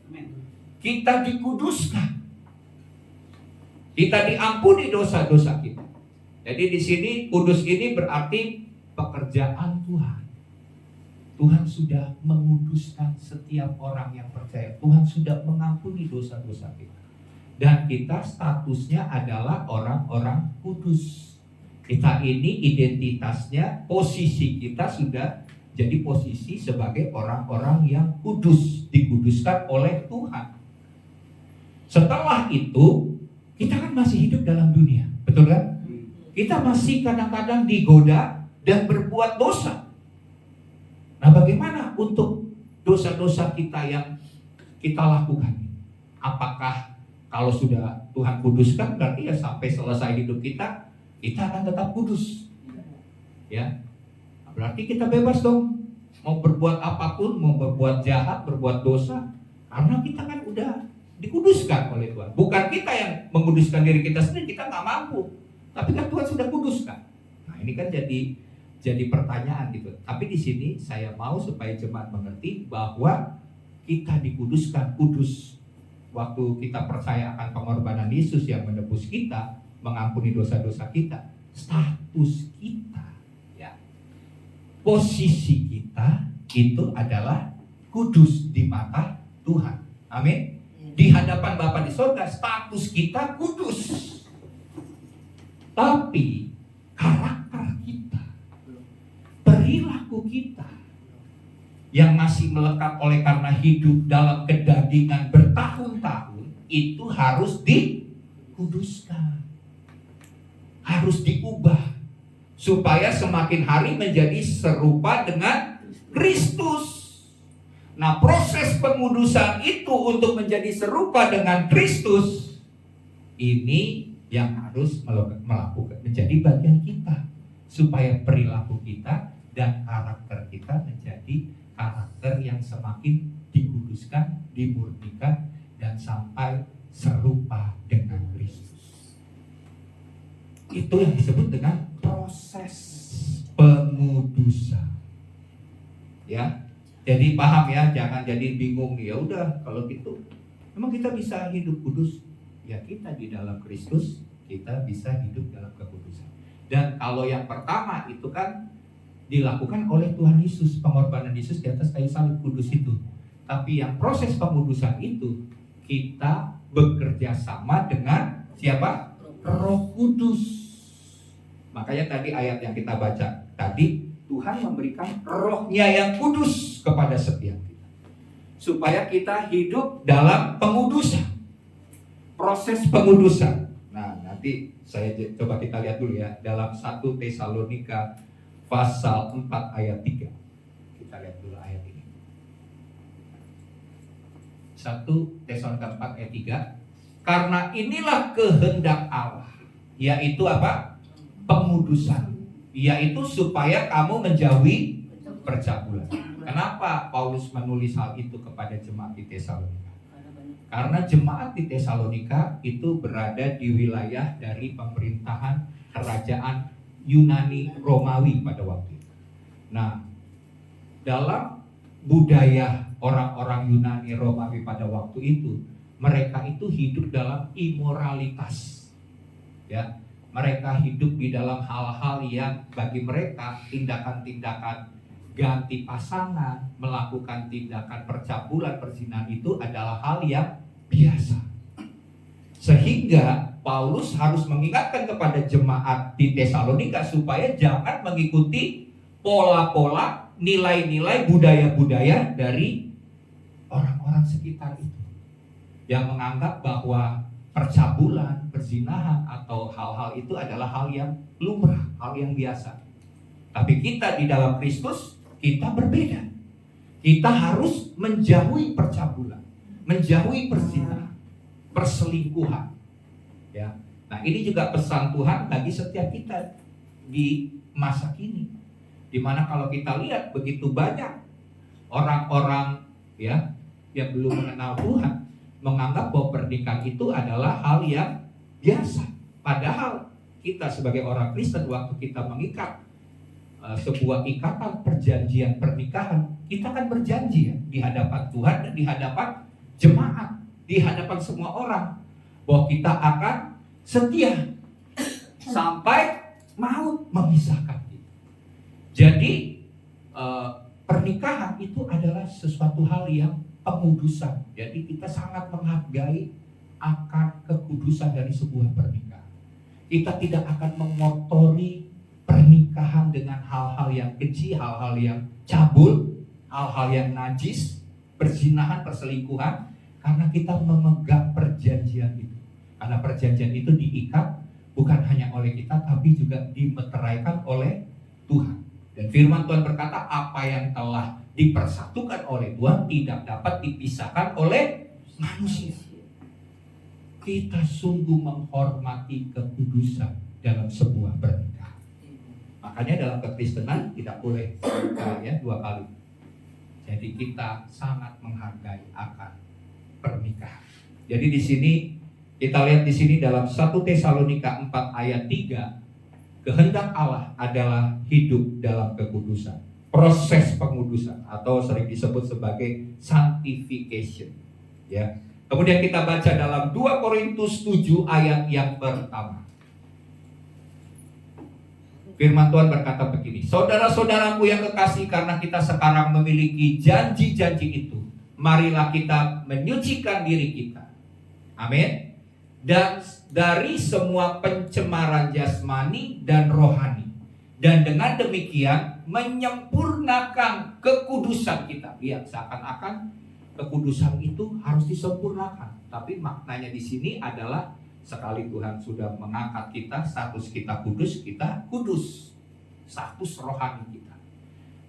Kita dikuduskan. Kita diampuni dosa-dosa kita. Jadi di sini kudus ini berarti pekerjaan Tuhan. Tuhan sudah menguduskan setiap orang yang percaya. Tuhan sudah mengampuni dosa-dosa kita. Dan kita statusnya adalah orang-orang kudus. Kita ini identitasnya, posisi kita sudah jadi posisi sebagai orang-orang yang kudus, dikuduskan oleh Tuhan. Setelah itu, kita kan masih hidup dalam dunia, betul kan? Kita masih kadang-kadang digoda dan berbuat dosa. Nah, bagaimana untuk dosa-dosa kita yang kita lakukan? Apakah kalau sudah Tuhan kuduskan berarti ya sampai selesai hidup kita akan tetap kudus? Ya, berarti kita bebas dong, mau berbuat apapun, mau berbuat jahat, berbuat dosa, karena kita kan udah dikuduskan oleh Tuhan. Bukan kita yang menguduskan diri kita sendiri, kita nggak mampu, tapi kan Tuhan sudah kuduskan. Nah, ini kan jadi pertanyaan gitu. Tapi di sini saya mau supaya jemaat mengerti bahwa kita dikuduskan, kudus. Waktu kita percaya akan pengorbanan Yesus yang menebus kita, mengampuni dosa-dosa kita, status kita, ya, posisi kita itu adalah kudus di mata Tuhan. Amin. Di hadapan Bapa di surga, status kita kudus. Tapi karakter kita, perilaku kita yang masih melekat oleh karena hidup dalam kedagingan bertahun-tahun, itu harus dikuduskan, harus diubah supaya semakin hari menjadi serupa dengan Kristus. Nah, proses pengudusan itu untuk menjadi serupa dengan Kristus ini yang harus melakukan menjadi bagian kita, supaya perilaku kita dan karakter kita menjadi karakter yang semakin dikuduskan, dimurnikan, dan sampai serupa dengan Kristus. Itu yang disebut dengan proses pengudusan. Ya, jadi paham ya, jangan jadi bingung nih. Ya udah, kalau gitu, memang kita bisa hidup kudus. Ya, kita di dalam Kristus, kita bisa hidup dalam kekudusan. Dan kalau yang pertama itu kan dilakukan oleh Tuhan Yesus, pengorbanan Yesus di atas kayu salib, kudus itu. Tapi yang proses pengudusan itu kita bekerja sama dengan siapa? Roh Kudus. Makanya tadi ayat yang kita baca tadi, Tuhan memberikan rohnya yang kudus kepada setiap kita, supaya kita hidup dalam pengudusan, proses pengudusan. Nah, nanti saya coba kita lihat dulu ya, dalam 1 Tesalonika pasal 4 ayat 3. Kita lihat dulu ayat ini. 1 Tesalonika 4 ayat 3. Karena inilah kehendak Allah, yaitu apa? Pengudusan, yaitu supaya kamu menjauhi percabulan. Kenapa Paulus menulis hal itu kepada jemaat di Tesalonika? Karena jemaat di Tesalonika itu berada di wilayah dari pemerintahan kerajaan Yunani Romawi pada waktu itu. Nah, dalam budaya orang-orang Yunani Romawi pada waktu itu, mereka itu hidup dalam imoralitas. Ya, mereka hidup di dalam hal-hal yang bagi mereka tindakan-tindakan ganti pasangan, melakukan tindakan percabulan, perzinahan itu adalah hal yang biasa. Sehingga Paulus harus mengingatkan kepada jemaat di Tesalonika supaya jangan mengikuti pola-pola, nilai-nilai, budaya-budaya dari orang-orang sekitar itu, yang menganggap bahwa percabulan, perzinahan, atau hal-hal itu adalah hal yang lumrah, hal yang biasa. Tapi kita di dalam Kristus, kita berbeda. Kita harus menjauhi percabulan, menjauhi perzinahan, perselingkuhan. Ya. Nah, ini juga pesan Tuhan bagi setiap kita di masa kini. Dimana kalau kita lihat begitu banyak orang-orang ya yang belum mengenal Tuhan, menganggap bahwa pernikahan itu adalah hal yang biasa. Padahal kita sebagai orang Kristen, waktu kita mengikat sebuah ikatan perjanjian pernikahan, kita kan berjanji ya, di hadapan Tuhan dan di hadapan jemaat, di hadapan semua orang, bahwa kita akan setia sampai maut memisahkan kita. Jadi pernikahan itu adalah sesuatu hal yang pengudusan. Jadi kita sangat menghargai akan kekudusan dari sebuah pernikahan. Kita tidak akan mengotori pernikahan dengan hal-hal yang keji, hal-hal yang cabul, hal-hal yang najis, perzinahan, perselingkuhan, karena kita memegang perjanjian itu. Karena perjanjian itu diikat bukan hanya oleh kita, tapi juga dimeteraikan oleh Tuhan. Dan firman Tuhan berkata, apa yang telah dipersatukan oleh Tuhan tidak dapat dipisahkan oleh manusia. Kita sungguh menghormati kekudusan dalam sebuah pernikahan. Makanya dalam kekristenan tidak boleh menikah ya 2 kali. Jadi kita sangat menghargai akan pernikahan. Jadi di sini kita lihat di sini dalam 1 Tesalonika 4 ayat 3, kehendak Allah adalah hidup dalam kekudusan. Proses pengudusan atau sering disebut sebagai sanctification. Ya. Kemudian kita baca dalam 2 Korintus 7 ayat yang pertama. Firman Tuhan berkata begini, saudara-saudaraku yang kekasih, karena kita sekarang memiliki janji-janji itu, marilah kita menyucikan diri kita. Amin. Dan dari semua pencemaran jasmani dan rohani. Dan dengan demikian menyempurnakan kekudusan kita. Lihat, seakan-akan kekudusan itu harus disempurnakan. Tapi maknanya di sini adalah sekali Tuhan sudah mengangkat kita, status kita kudus. Status rohani kita.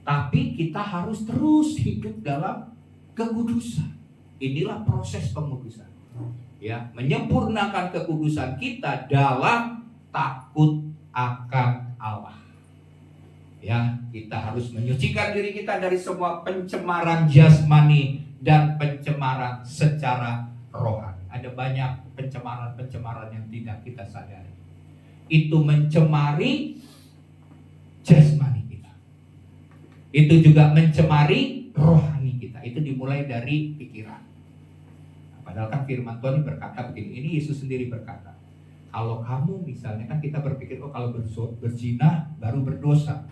Tapi kita harus terus hidup dalam kekudusan. Inilah proses pengudusan. Ya, menyempurnakan kekudusan kita dalam takut akan Allah. Ya, kita harus menyucikan diri kita dari semua pencemaran jasmani dan pencemaran secara rohani. Ada banyak pencemaran-pencemaran yang tidak kita sadari. Itu mencemari jasmani kita. Itu juga mencemari rohani kita. Itu dimulai dari pikiran. Nah, padahal kan firman Tuhan berkata begini. Ini Yesus sendiri berkata, kalau kamu misalnya kan kita berpikir, oh kalau berzina baru berdosa.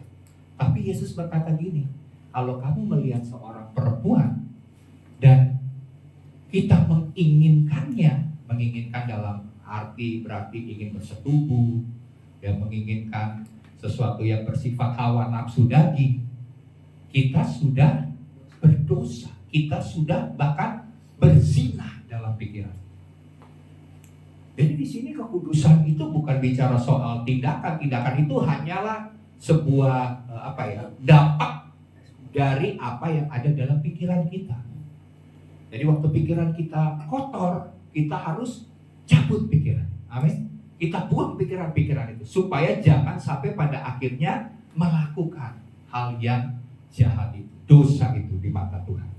Tapi Yesus berkata gini, kalau kamu melihat seorang perempuan dan kita menginginkan dalam arti berarti ingin bersetubuh, dan menginginkan sesuatu yang bersifat hawa nafsu daging, kita sudah berdosa, kita sudah bahkan berzina dalam pikiran. Jadi di sini kekudusan itu bukan bicara soal tindakan itu hanyalah sebuah dampak dari apa yang ada dalam pikiran kita. Jadi waktu pikiran kita kotor, kita harus cabut pikiran. Amin. Kita buang pikiran-pikiran itu supaya jangan sampai pada akhirnya melakukan hal yang jahat itu, dosa itu di mata Tuhan.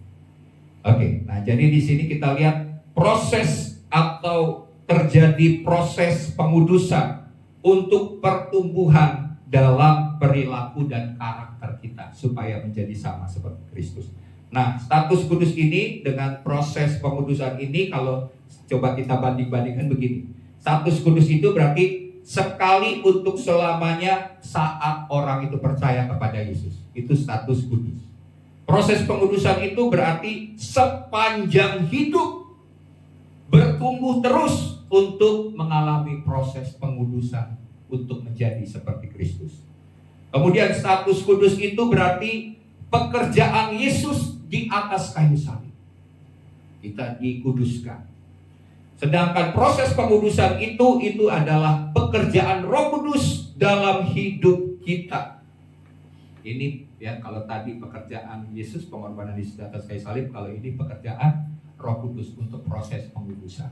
Oke, nah jadi di sini kita lihat proses atau terjadi proses pengudusan untuk pertumbuhan dalam perilaku dan karakter kita supaya menjadi sama seperti Kristus. Nah, status kudus ini dengan proses pengudusan ini kalau coba kita banding-bandingkan begini. Status kudus itu berarti sekali untuk selamanya saat orang itu percaya kepada Yesus. Itu status kudus. Proses pengudusan itu berarti sepanjang hidup bertumbuh terus untuk mengalami proses pengudusan untuk menjadi seperti Kristus. Kemudian status kudus itu berarti pekerjaan Yesus di atas kayu salib. Kita dikuduskan. Sedangkan proses pengudusan itu adalah pekerjaan Roh Kudus dalam hidup kita. Ini ya, kalau tadi pekerjaan Yesus pengorbanan di atas kayu salib, kalau ini pekerjaan Roh Kudus untuk proses pengudusan.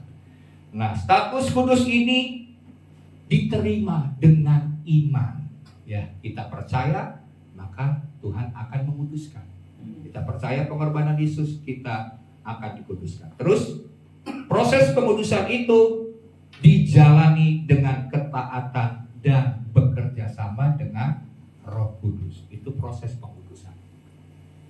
Nah, status kudus ini diterima dengan iman. Ya, kita percaya, maka Tuhan akan menguduskan. Kita percaya pengorbanan Yesus, kita akan dikuduskan. Terus proses pengudusan itu dijalani dengan ketaatan dan bekerja sama dengan Roh Kudus. Itu proses pengudusan.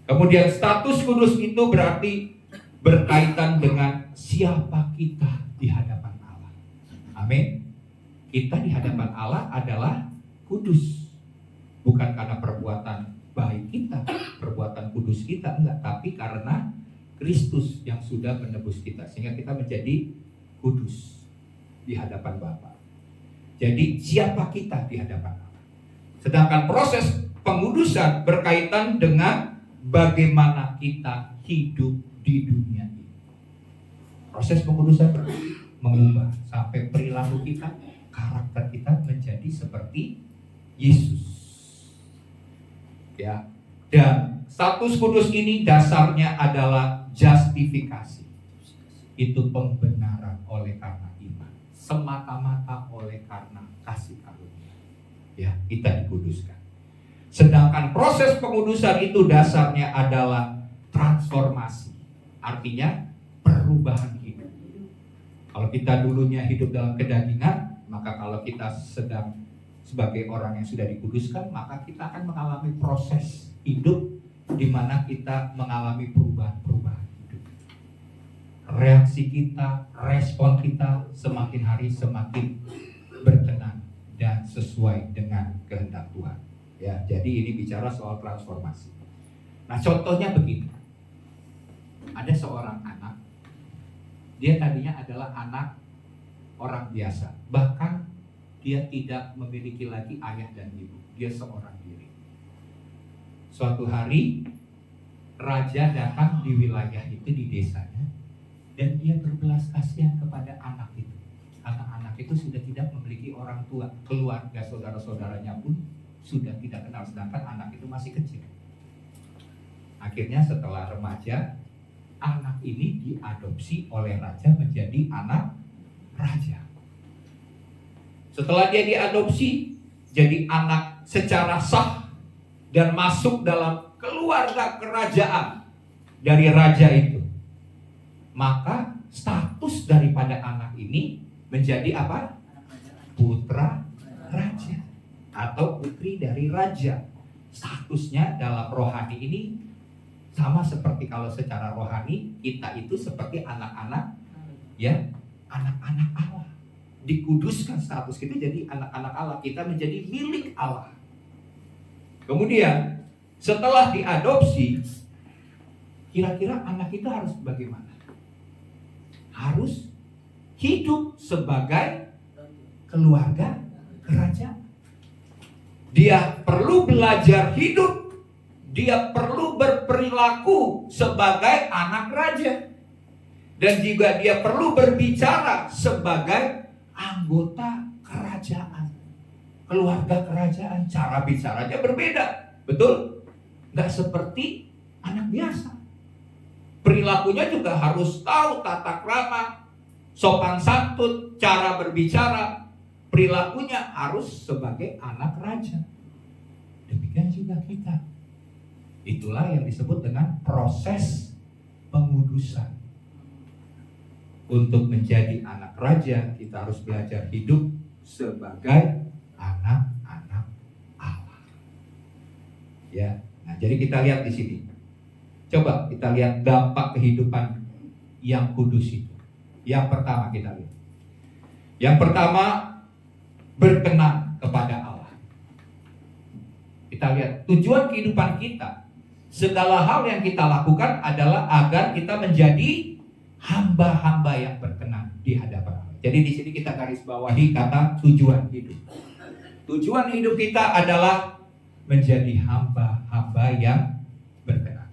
Kemudian status kudus itu berarti berkaitan dengan siapa kita di hadapan Allah. Amin. Kita di hadapan Allah adalah kudus. Bukan karena perbuatan baik kita, perbuatan kudus kita, enggak, tapi karena Kristus yang sudah menebus kita sehingga kita menjadi kudus di hadapan Bapa. Jadi siapa kita di hadapan Allah. Sedangkan proses pengudusan berkaitan dengan bagaimana kita hidup di dunia ini. Proses pengudusan mengubah sampai perilaku kita, karakter kita menjadi seperti Yesus. Ya. Dan status kudus ini dasarnya adalah justifikasi. Itu pembenaran oleh karena iman, semata-mata oleh karena kasih karunia. Ya, kita dikuduskan. Sedangkan proses pengudusan itu dasarnya adalah transformasi. Artinya perubahan hidup. Kalau kita dulunya hidup dalam kedagingan, maka kalau kita sedang sebagai orang yang sudah dikuduskan, maka kita akan mengalami proses hidup di mana kita mengalami perubahan-perubahan hidup. Reaksi kita, respon kita semakin hari semakin berkenan dan sesuai dengan kehendak Tuhan. Ya, jadi ini bicara soal transformasi. Nah, contohnya begini. Ada seorang anak, dia tadinya adalah anak orang biasa, bahkan dia tidak memiliki lagi ayah dan ibu, dia seorang diri. Suatu hari raja datang di wilayah itu, di desanya, dan dia berbelas kasihan kepada anak itu. Anak-anak itu sudah tidak memiliki orang tua, keluarga saudara-saudaranya pun sudah tidak kenal, sedangkan anak itu masih kecil. Akhirnya setelah remaja, anak ini diadopsi oleh raja menjadi anak raja. Setelah dia diadopsi jadi anak secara sah dan masuk dalam keluarga kerajaan dari raja itu, maka status daripada anak ini menjadi apa? Putra raja atau putri dari raja. Statusnya dalam rohani ini sama seperti kalau secara rohani kita itu seperti anak-anak, ya, anak-anak Allah. Dikuduskan status kita jadi anak-anak Allah, kita menjadi milik Allah. Kemudian setelah diadopsi, kira-kira anak itu harus bagaimana? Harus hidup sebagai keluarga kerajaan. Dia perlu belajar hidup, dia perlu berperilaku sebagai anak raja, dan juga dia perlu berbicara sebagai anggota kerajaan, keluarga kerajaan. Cara bicaranya berbeda, betul? Nggak seperti anak biasa. Perilakunya juga harus tahu tata krama, sopan santun, cara berbicara. Perilakunya harus sebagai anak raja. Demikian juga kita. Itulah yang disebut dengan proses pengudusan. Untuk menjadi anak raja, kita harus belajar hidup sebagai anak-anak Allah. Ya, nah jadi kita lihat di sini. Coba kita lihat dampak kehidupan yang kudus itu. Yang pertama kita lihat. Yang pertama, berkenan kepada Allah. Kita lihat tujuan kehidupan kita. Segala hal yang kita lakukan adalah agar kita menjadi hamba-hamba yang berkenan di hadapan Allah. Jadi di sini kita garis bawahi kata tujuan hidup. Tujuan hidup kita adalah menjadi hamba-hamba yang berkenan.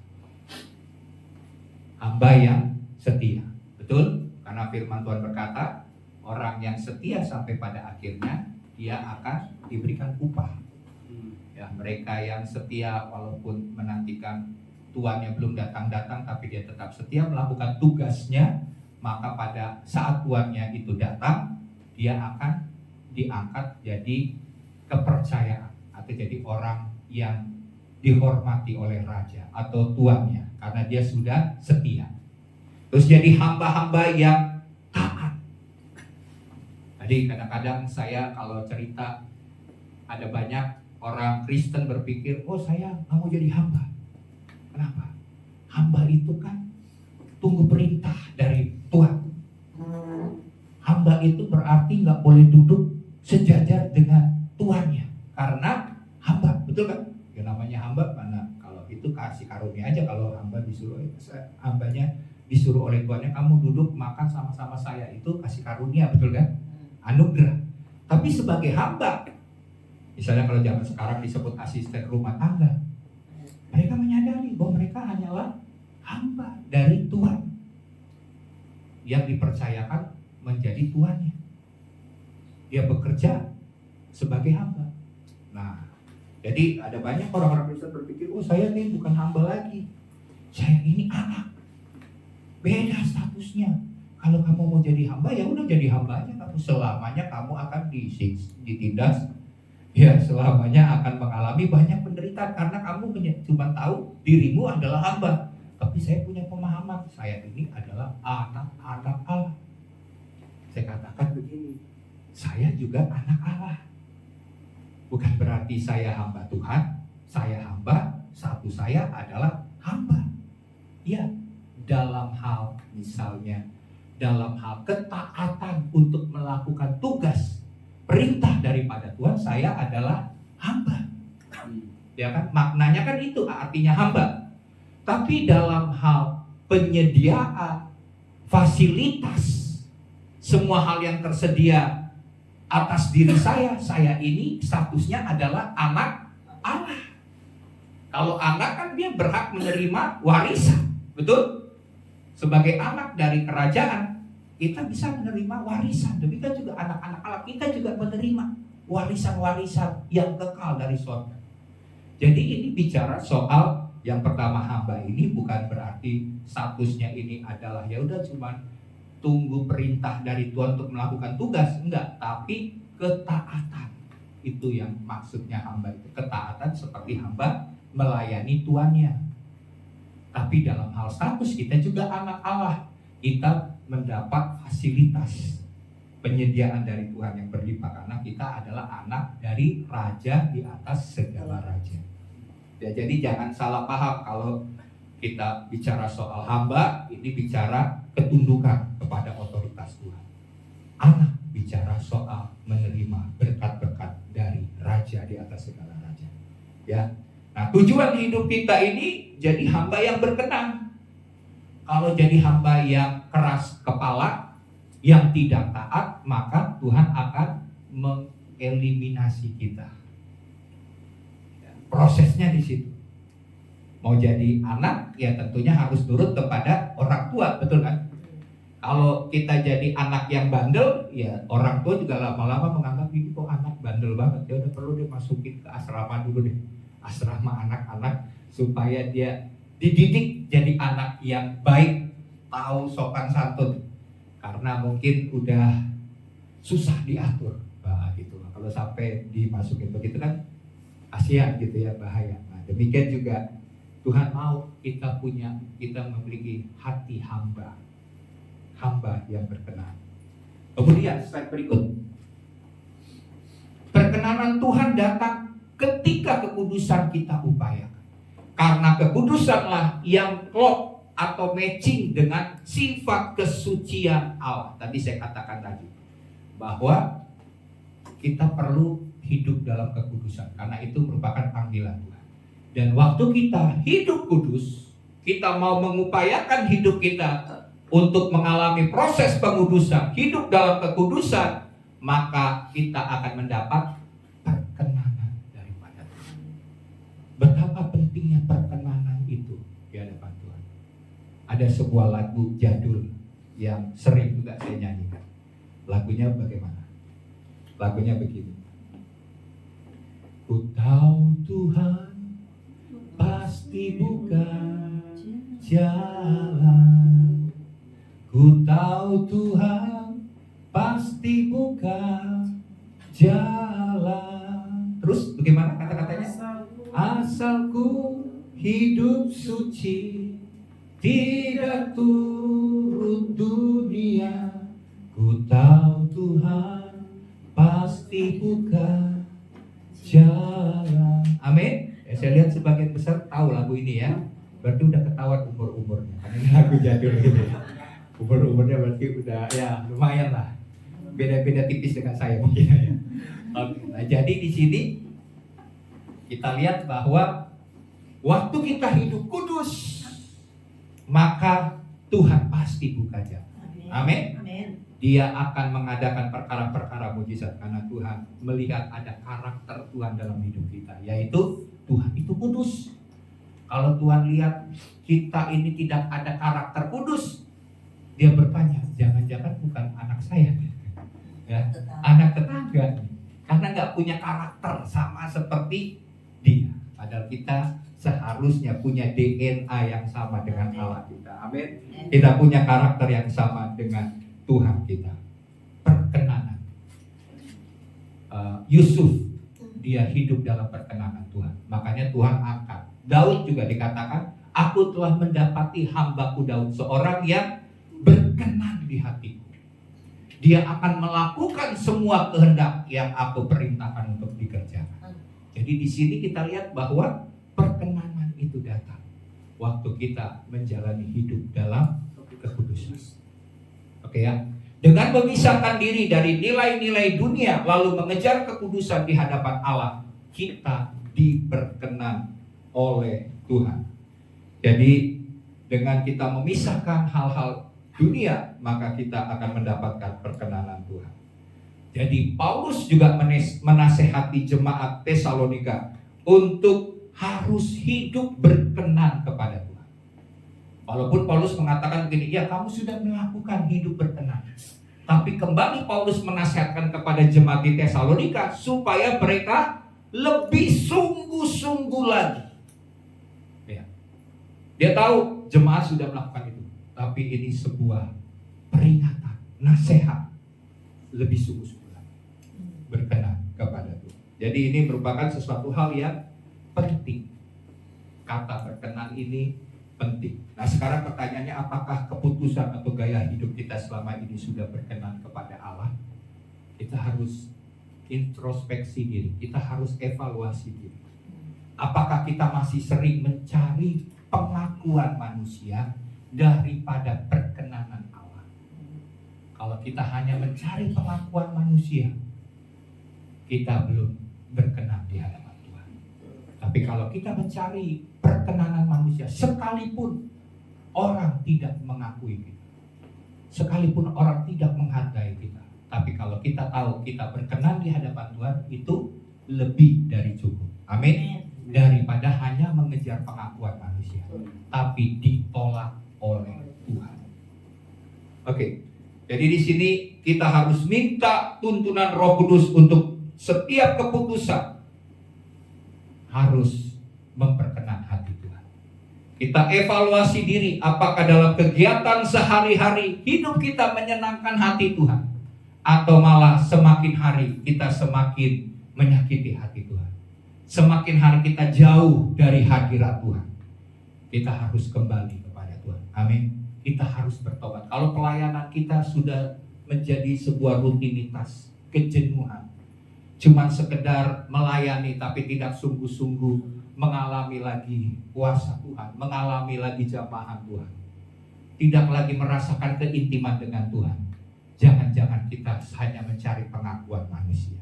Hamba yang setia. Betul? Karena firman Tuhan berkata, orang yang setia sampai pada akhirnya dia akan diberikan upah. Ya, mereka yang setia walaupun menantikan tuannya belum datang-datang, tapi dia tetap setia melakukan tugasnya, maka pada saat tuannya itu datang, dia akan diangkat jadi kepercayaan atau jadi orang yang dihormati oleh raja atau tuannya karena dia sudah setia. Terus jadi hamba-hamba yang taat. Tadi kadang-kadang saya kalau cerita, ada banyak orang Kristen berpikir, oh saya nggak mau jadi hamba. Kenapa? Hamba itu kan tunggu perintah dari Tuhan. Hamba itu berarti nggak boleh duduk sejajar dengan tuannya, karena hamba, betul kan? Ya namanya hamba mana? Kalau itu kasih karunia aja. Kalau hamba hambanya disuruh oleh tuannya, kamu duduk makan sama-sama saya, itu kasih karunia, betul kan? Anugerah. Tapi sebagai hamba, misalnya kalau zaman sekarang disebut asisten rumah tangga, mereka menyadari bahwa mereka hanyalah hamba dari Tuhan yang dipercayakan menjadi tuannya. Dia bekerja sebagai hamba. Nah, jadi ada banyak orang-orang Kristen berpikir, oh saya nih bukan hamba lagi, saya ini anak. Beda statusnya. Kalau kamu mau jadi hamba, ya udah jadi hamba aja. Kamu selamanya kamu akan ditindas. Ya, selamanya akan mengalami banyak penderitaan karena kamu cuma tahu dirimu adalah hamba. Tapi saya punya pemahaman, saya ini adalah anak-anak Allah. Saya katakan begini, saya juga anak Allah. Bukan berarti saya hamba Tuhan, saya hamba, status saya adalah hamba. Ya, dalam hal misalnya, dalam hal ketaatan untuk melakukan tugas perintah daripada Tuhan, saya adalah hamba. Ya kan, maknanya kan itu artinya hamba. Tapi dalam hal penyediaan fasilitas, semua hal yang tersedia atas diri saya ini statusnya adalah anak Allah. Kalau anak kan dia berhak menerima warisan, betul? Sebagai anak dari kerajaan, kita bisa menerima warisan. Demikian juga anak-anak Allah, kita juga menerima warisan-warisan yang kekal dari surga. Jadi ini bicara soal yang pertama, hamba ini bukan berarti statusnya ini adalah ya udah cuman tunggu perintah dari Tuhan untuk melakukan tugas, enggak, tapi ketaatan. Itu yang maksudnya hamba itu, ketaatan seperti hamba melayani tuannya. Tapi dalam hal status kita juga anak Allah, kita mendapat fasilitas penyediaan dari Tuhan yang berlimpah karena kita adalah anak dari raja di atas segala raja. Ya, jadi jangan salah paham kalau kita bicara soal hamba, ini bicara ketundukan kepada otoritas Tuhan. Anak bicara soal menerima berkat-berkat dari raja di atas segala raja. Ya. Nah, tujuan hidup kita ini jadi hamba yang berkenan. Kalau jadi hamba yang keras kepala, yang tidak taat, maka Tuhan akan mengeliminasi kita. Prosesnya di situ. Mau jadi anak, ya tentunya harus nurut kepada orang tua, betul kan? Kalau kita jadi anak yang bandel, ya orang tua juga lama-lama menganggap ini kok anak bandel banget. Ya udah perlu dimasukin ke asrama dulu deh, asrama anak-anak supaya dia dididik jadi anak yang baik, tahu sopan santun. Karena mungkin udah susah diatur, bah gitu. Kalau sampai dimasukin begitu kan kasihan gitu ya, bahaya. Nah, demikian juga Tuhan mau kita memiliki hati hamba yang berkenan. Kemudian slide berikut. Perkenanan Tuhan datang ketika kekudusan kita upayakan. Karena kekudusanlah yang klop atau matching dengan sifat kesucian Allah. Tadi saya katakan tadi bahwa kita perlu hidup dalam kekudusan karena itu merupakan panggilan Tuhan. Dan waktu kita hidup kudus, kita mau mengupayakan hidup kita untuk mengalami proses pengudusan, hidup dalam kekudusan, maka kita akan mendapat perkenanan daripada Tuhan. Betapa pentingnya perkenanan itu di hadapan Tuhan. Ada sebuah lagu jadul yang sering juga saya nyanyikan. Lagunya bagaimana? Lagunya begini. Ku tahu Tuhan pasti buka jalan. Ku tahu Tuhan pasti buka jalan. Terus bagaimana kata-katanya? Asalku hidup suci, tidak turut dunia. Ku tahu Tuhan pasti buka jalan. Amin. Ya, saya lihat sebagian besar tahu lagu ini ya. Berarti udah ketahuan umur-umurnya. Karena ini lagu jadul gitu. Umur-umurnya berarti udah ya lumayan lah. Beda-beda tipis dengan saya mungkin ya. Oke. Nah, jadi di sini kita lihat bahwa waktu kita hidup kudus, maka Tuhan pasti buka jalan. Amin. Dia akan mengadakan perkara-perkara mujizat karena Tuhan melihat ada karakter Tuhan dalam hidup kita, yaitu Tuhan itu kudus. Kalau Tuhan lihat kita ini tidak ada karakter kudus, Dia bertanya, jangan-jangan bukan anak saya, ya, anak tetangga, karena nggak punya karakter sama seperti dia. Padahal kita seharusnya punya DNA yang sama dengan Allah kita. Amin. Kita punya karakter yang sama dengan Tuhan kita. Perkenanan. Yusuf, dia hidup dalam perkenanan Tuhan. Makanya Tuhan angkat. Daud juga dikatakan, aku telah mendapati hambaku Daud, seorang yang berkenan di hatiku. Dia akan melakukan semua kehendak yang aku perintahkan untuk dikerjakan. Jadi di sini kita lihat bahwa perkenanan itu datang waktu kita menjalani hidup dalam kekudusan. Oke ya. Dengan memisahkan diri dari nilai-nilai dunia lalu mengejar kekudusan di hadapan Allah, kita diperkenan oleh Tuhan. Jadi dengan kita memisahkan hal-hal dunia, maka kita akan mendapatkan perkenanan Tuhan. Jadi Paulus juga menasehati jemaat Tesalonika untuk harus hidup berkenan kepada Tuhan. Walaupun Paulus mengatakan begini, ya kamu sudah melakukan hidup berkenan. Tapi kembali Paulus menasihatkan kepada jemaat di Tesalonika supaya mereka lebih sungguh-sungguh lagi. Ya. Dia tahu jemaat sudah melakukan itu. Tapi ini sebuah peringatan, nasihat, lebih sungguh-sungguh lagi berkenan kepada Tuhan. Jadi ini merupakan sesuatu hal yang penting. Kata berkenan ini penting. Nah sekarang pertanyaannya, apakah keputusan atau gaya hidup kita selama ini sudah berkenan kepada Allah? Kita harus introspeksi diri, kita harus evaluasi diri. Apakah kita masih sering mencari pengakuan manusia daripada perkenanan Allah? Kalau kita hanya mencari pengakuan manusia, kita belum berkenan di hadapan Tuhan. Tapi kalau kita mencari perkenanan manusia, sekalipun orang tidak mengakui kita, sekalipun orang tidak menghargai kita, tapi kalau kita tahu kita berkenan di hadapan Tuhan, itu lebih dari cukup. Amin. Daripada hanya mengejar pengakuan manusia, tapi ditolak oleh Tuhan. Oke. Jadi di sini kita harus minta tuntunan Roh Kudus untuk setiap keputusan harus memperkenan hati Tuhan. Kita evaluasi diri, apakah dalam kegiatan sehari-hari hidup kita menyenangkan hati Tuhan, atau malah semakin hari kita semakin menyakiti hati Tuhan. Semakin hari kita jauh dari hadirat Tuhan. Kita harus kembali kepada Tuhan. Amin. Kita harus bertobat. Kalau pelayanan kita sudah menjadi sebuah rutinitas, kejenuhan, cuman sekedar melayani tapi tidak sungguh-sungguh mengalami lagi kuasa Tuhan, mengalami lagi jamahan Tuhan, tidak lagi merasakan keintiman dengan Tuhan, jangan-jangan kita hanya mencari pengakuan manusia.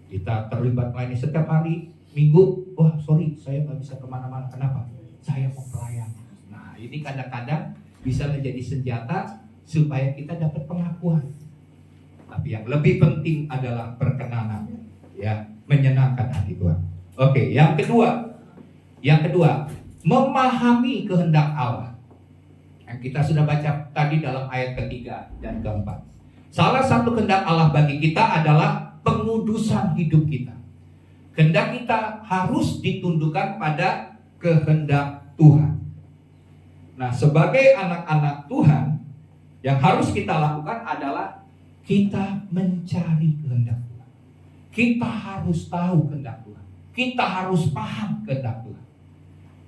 Kita terlibat melayani setiap hari, minggu, wah sorry saya nggak bisa kemana-mana. Kenapa? Saya mau pelayanan. Nah ini kadang-kadang bisa menjadi senjata supaya kita dapat pengakuan. Tapi yang lebih penting adalah perkenanan, ya, menyenangkan hati Tuhan. Oke, yang kedua, memahami kehendak Allah. Yang kita sudah baca tadi dalam ayat ketiga dan keempat. Salah satu kehendak Allah bagi kita adalah pengudusan hidup kita. Kehendak kita harus ditundukkan pada kehendak Tuhan. Nah, sebagai anak-anak Tuhan, yang harus kita lakukan adalah kita mencari kehendak Tuhan. Kita harus tahu kehendak Tuhan. Kita harus paham kehendak Tuhan.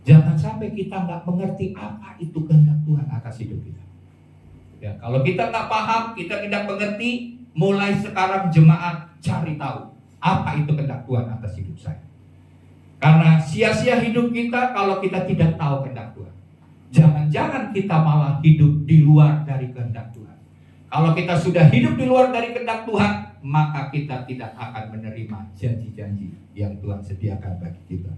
Jangan sampai kita nggak mengerti apa itu kehendak Tuhan atas hidup kita. Ya, kalau kita nggak paham, kita tidak mengerti, mulai sekarang jemaat cari tahu apa itu kehendak Tuhan atas hidup saya. Karena sia-sia hidup kita kalau kita tidak tahu kehendak Tuhan. Jangan-jangan kita malah hidup di luar dari kehendak Tuhan. Kalau kita sudah hidup di luar dari kehendak Tuhan, maka kita tidak akan menerima janji-janji yang Tuhan sediakan bagi kita.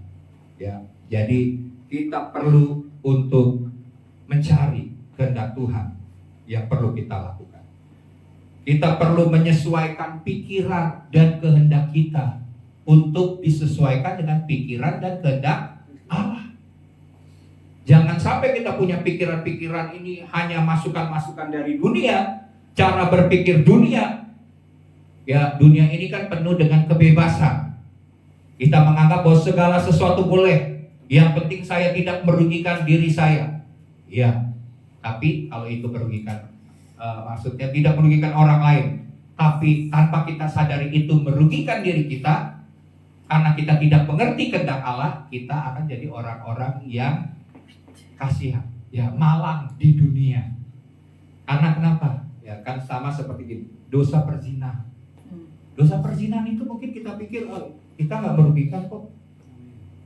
Ya, jadi kita perlu untuk mencari kehendak Tuhan yang perlu kita lakukan. Kita perlu menyesuaikan pikiran dan kehendak kita untuk disesuaikan dengan pikiran dan kehendak Allah. Jangan sampai kita punya pikiran-pikiran ini hanya masukan-masukan dari dunia, cara berpikir dunia. Ya, dunia ini kan penuh dengan kebebasan. Kita menganggap bahwa segala sesuatu boleh. Yang penting saya tidak merugikan diri saya. Ya, tapi kalau itu merugikan, maksudnya tidak merugikan orang lain, tapi tanpa kita sadari itu merugikan diri kita, karena kita tidak mengerti kehendak Allah, kita akan jadi orang-orang yang kasihan, ya, malang di dunia. Karena kenapa? Ya kan sama seperti ini, dosa perzinahan. Dosa perzinahan itu mungkin kita pikir, oh, kita nggak merugikan kok.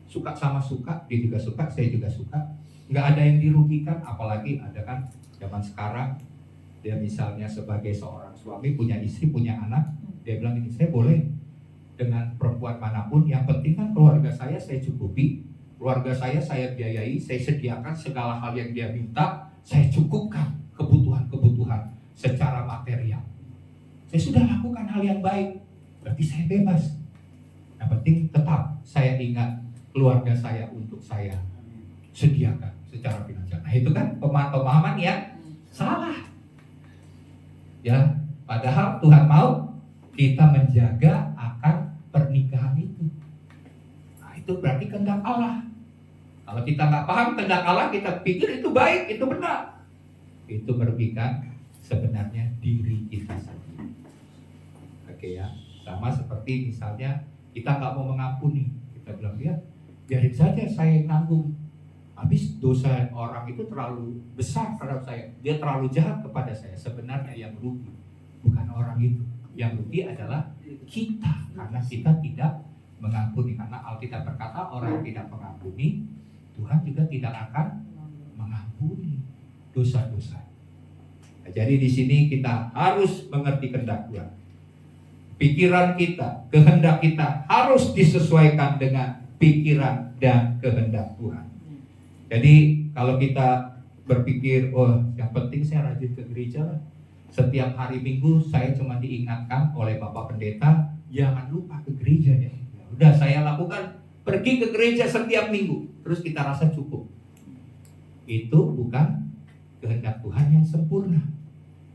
Suka sama suka, dia juga suka, saya juga suka. Nggak ada yang dirugikan, apalagi ada kan zaman sekarang, dia misalnya sebagai seorang suami, punya istri, punya anak, dia bilang ini, saya boleh dengan perempuan manapun, yang penting kan keluarga saya cukupi, keluarga saya biayai, saya sediakan segala hal yang dia minta, saya cukupkan kebutuhan-kebutuhan secara material. Saya sudah lakukan hal yang baik, berarti saya bebas. Yang penting tetap saya ingat keluarga saya untuk saya sediakan secara finansial. Nah itu kan pemahaman yang salah. Ya, padahal Tuhan mau kita menjaga akan pernikahan itu. Nah itu berarti kehendak Allah. Kalau kita nggak paham kehendak Allah, kita pikir itu baik, itu benar. Itu merugikan sebenarnya diri kita sendiri. Oke ya, sama seperti misalnya kita nggak mau mengampuni, kita bilang ya biarin saja saya nanggung. Habis dosa orang itu terlalu besar terhadap saya, dia terlalu jahat kepada saya. Sebenarnya yang rugi bukan orang itu, yang rugi adalah kita karena kita tidak mengampuni. Karena Alkitab berkata orang yang tidak mengampuni, Tuhan juga tidak akan mengampuni dosa-dosa. Nah, jadi di sini kita harus mengerti kehendak Tuhan. Pikiran kita, kehendak kita harus disesuaikan dengan pikiran dan kehendak Tuhan. Jadi kalau kita berpikir, oh yang penting saya rajin ke gereja lah. Setiap hari Minggu saya cuma diingatkan oleh Bapak Pendeta, jangan lupa ke gereja ya. Udah saya lakukan, pergi ke gereja setiap minggu, terus kita rasa cukup. Itu bukan kehendak Tuhan yang sempurna.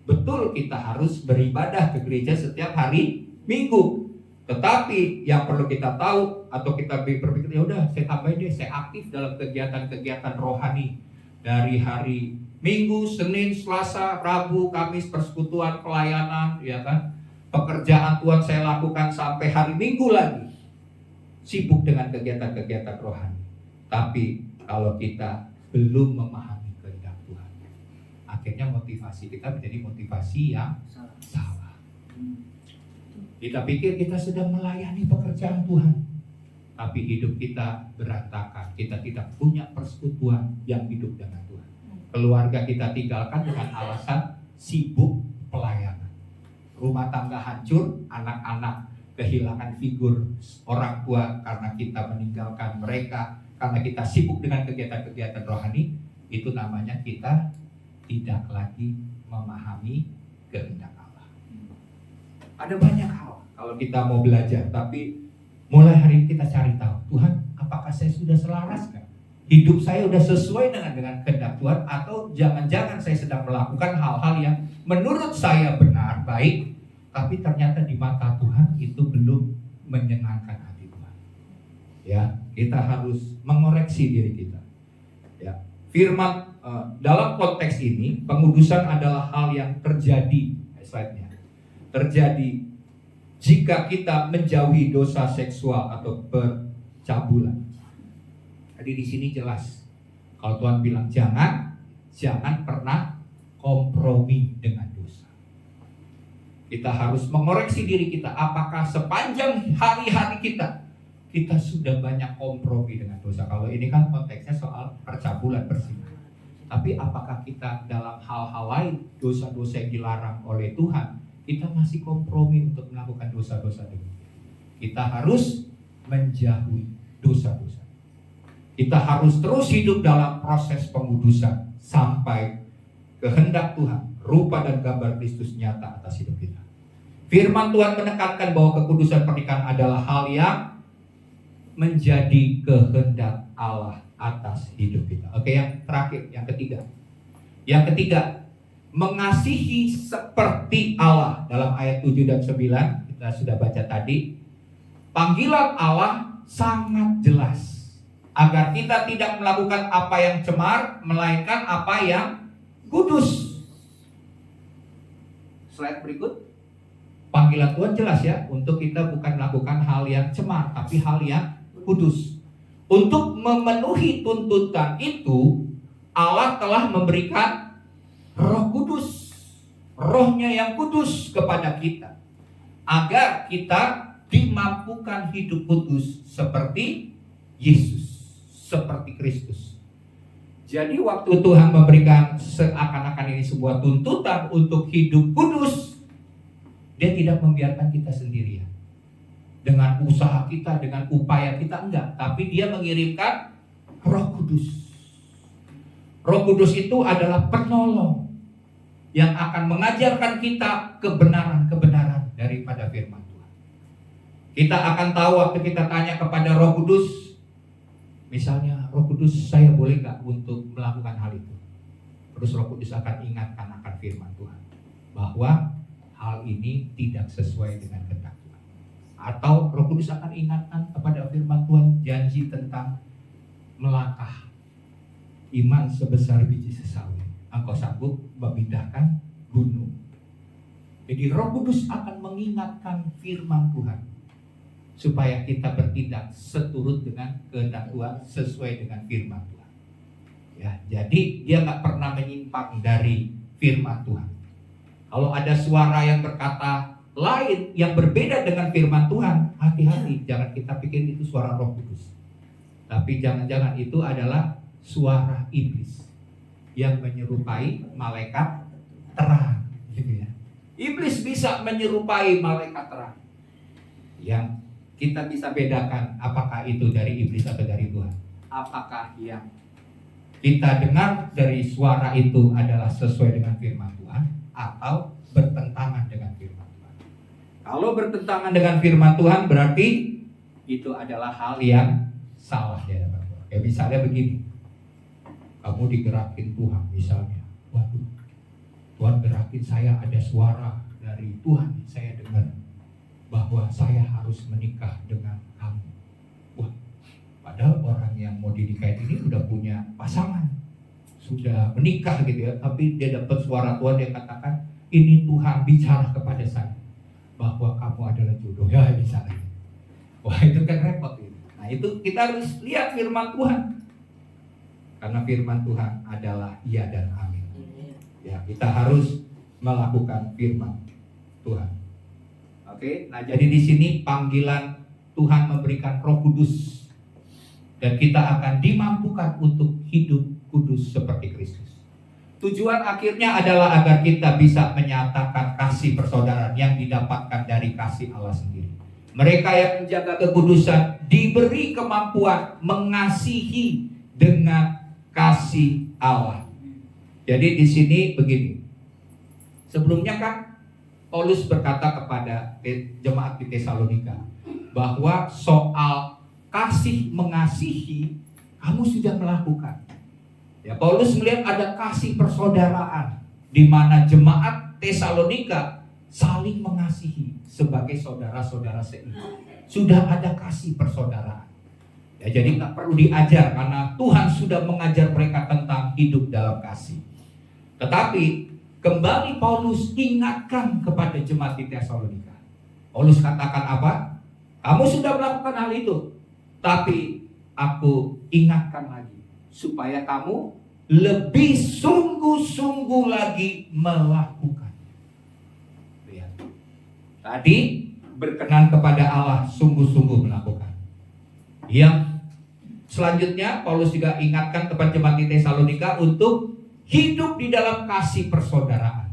Betul kita harus beribadah ke gereja setiap hari Minggu. Tetapi yang perlu kita tahu atau kita berpikir, ya udah saya tambahin deh, saya aktif dalam kegiatan-kegiatan rohani dari hari Minggu, Senin, Selasa, Rabu, Kamis, persekutuan, pelayanan, ya kan, pekerjaan Tuhan saya lakukan sampai hari Minggu lagi, sibuk dengan kegiatan-kegiatan rohani. Tapi kalau kita belum memahami kehendak Tuhan, akhirnya motivasi kita menjadi motivasi yang salah. Kita pikir kita sedang melayani pekerjaan Tuhan, tapi hidup kita berantakan. Kita tidak punya persekutuan yang hidup dengan Tuhan. Keluarga kita tinggalkan dengan alasan sibuk pelayanan. Rumah tangga hancur, anak-anak kehilangan figur orang tua karena kita meninggalkan mereka, karena kita sibuk dengan kegiatan-kegiatan rohani. Itu namanya kita tidak lagi memahami kehendak Allah. Ada banyak hal kalau kita mau belajar, tapi mulai hari ini kita cari tahu, Tuhan, apakah saya sudah selaras kan? Hidup saya sudah sesuai dengan kehendak Tuhan, atau jangan-jangan saya sedang melakukan hal-hal yang menurut saya benar, baik, tapi ternyata di mata Tuhan itu belum menyenangkan hati Tuhan. Ya, kita harus mengoreksi diri kita. Ya, firman dalam konteks ini, pengudusan adalah hal yang terjadi, slide-nya, terjadi jika kita menjauhi dosa seksual atau percabulan. Jadi di sini jelas, kalau Tuhan bilang jangan pernah kompromi dengan dosa. Kita harus mengoreksi diri kita, apakah sepanjang hari-hari kita sudah banyak kompromi dengan dosa. Kalau ini kan konteksnya soal percabulan, perzinahan. Tapi apakah kita dalam hal-hal lain, dosa-dosa yang dilarang oleh Tuhan, kita masih kompromi untuk melakukan dosa-dosa demikian? Kita harus menjauhi dosa-dosa. Kita harus terus hidup dalam proses pengudusan sampai kehendak Tuhan, rupa dan gambar Kristus nyata atas hidup kita. Firman Tuhan menekankan bahwa kekudusan pernikahan adalah hal yang menjadi kehendak Allah atas hidup kita. Oke, yang terakhir, yang ketiga. Yang ketiga, mengasihi seperti Allah. Dalam ayat 7 dan 9 kita sudah baca tadi. Panggilan Allah sangat jelas agar kita tidak melakukan apa yang cemar, melainkan apa yang kudus. Slide berikut. Panggilan Tuhan jelas ya, untuk kita bukan melakukan hal yang cemar, tapi hal yang kudus. Untuk memenuhi tuntutan itu, Allah telah memberikan Roh Kudus, Rohnya yang kudus kepada kita, agar kita dimampukan hidup kudus seperti Yesus, seperti Kristus. Jadi waktu Tuhan memberikan seakan-akan ini sebuah tuntutan untuk hidup kudus, Dia tidak membiarkan kita sendirian dengan usaha kita, dengan upaya kita, enggak. Tapi Dia mengirimkan Roh Kudus. Roh Kudus itu adalah penolong yang akan mengajarkan kita kebenaran-kebenaran daripada firman Tuhan. Kita akan tahu waktu kita tanya kepada Roh Kudus, misalnya, Roh Kudus, saya boleh gak untuk melakukan hal itu? Terus Roh Kudus akan ingatkan akan firman Tuhan, bahwa hal ini tidak sesuai dengan kehendak Tuhan. Atau Roh Kudus akan ingatkan kepada firman Tuhan, janji tentang melangkah iman sebesar biji sesawi, engkau sanggup memindahkan gunung. Jadi Roh Kudus akan mengingatkan firman Tuhan, supaya kita bertindak seturut dengan kehendak Tuhan, sesuai dengan firman Tuhan. Ya, jadi Dia nggak pernah menyimpang dari firman Tuhan. Kalau ada suara yang berkata lain, yang berbeda dengan firman Tuhan, hati-hati, jangan kita pikir itu suara Roh Kudus. Tapi jangan-jangan itu adalah suara iblis yang menyerupai malaikat terang, gitu ya. Iblis bisa menyerupai malaikat terang. Yang kita bisa bedakan apakah itu dari iblis atau dari Tuhan. Apakah yang kita dengar dari suara itu adalah sesuai dengan firman Tuhan atau bertentangan dengan firman Tuhan. Kalau bertentangan dengan firman Tuhan, berarti itu adalah hal yang salah di hadapan Tuhan. Kayak misalnya begini, kamu digerakin Tuhan misalnya, waduh, Tuhan gerakin saya, ada suara dari Tuhan, saya dengar bahwa saya harus menikah dengan kamu. Wah, padahal orang yang mau dinikahin ini udah punya pasangan, sudah menikah gitu ya, tapi dia dapat suara Tuhan yang katakan, ini Tuhan bicara kepada saya bahwa kamu adalah jodoh, ya misalnya. Wah, itu kan repot itu. Nah, itu kita harus lihat firman Tuhan, karena firman Tuhan adalah iya dan amin. Ya, kita harus melakukan firman Tuhan. Oke, nah jadi di sini panggilan Tuhan memberikan Roh Kudus, dan kita akan dimampukan untuk hidup kudus seperti Kristus. Tujuan akhirnya adalah agar kita bisa menyatakan kasih persaudaraan yang didapatkan dari kasih Allah sendiri. Mereka yang menjaga kekudusan diberi kemampuan mengasihi dengan kasih Allah. Jadi di sini begini. Sebelumnya kan Paulus berkata kepada jemaat di Tesalonika bahwa soal kasih mengasihi kamu sudah melakukan. Ya, Paulus melihat ada kasih persaudaraan di mana jemaat Tesalonika saling mengasihi sebagai saudara-saudara seiman. Sudah ada kasih persaudaraan. Ya, jadi nggak perlu diajar karena Tuhan sudah mengajar mereka tentang hidup dalam kasih. Tetapi kembali Paulus ingatkan kepada jemaat di Tesalonika. Paulus katakan apa? Kamu sudah melakukan hal itu, tapi aku ingatkan lagi supaya kamu lebih sungguh-sungguh lagi melakukan. Lihat. Tadi berkenan kepada Allah, sungguh-sungguh melakukan. Yang selanjutnya Paulus juga ingatkan kepada jemaat di Tesalonika untuk hidup di dalam kasih persaudaraan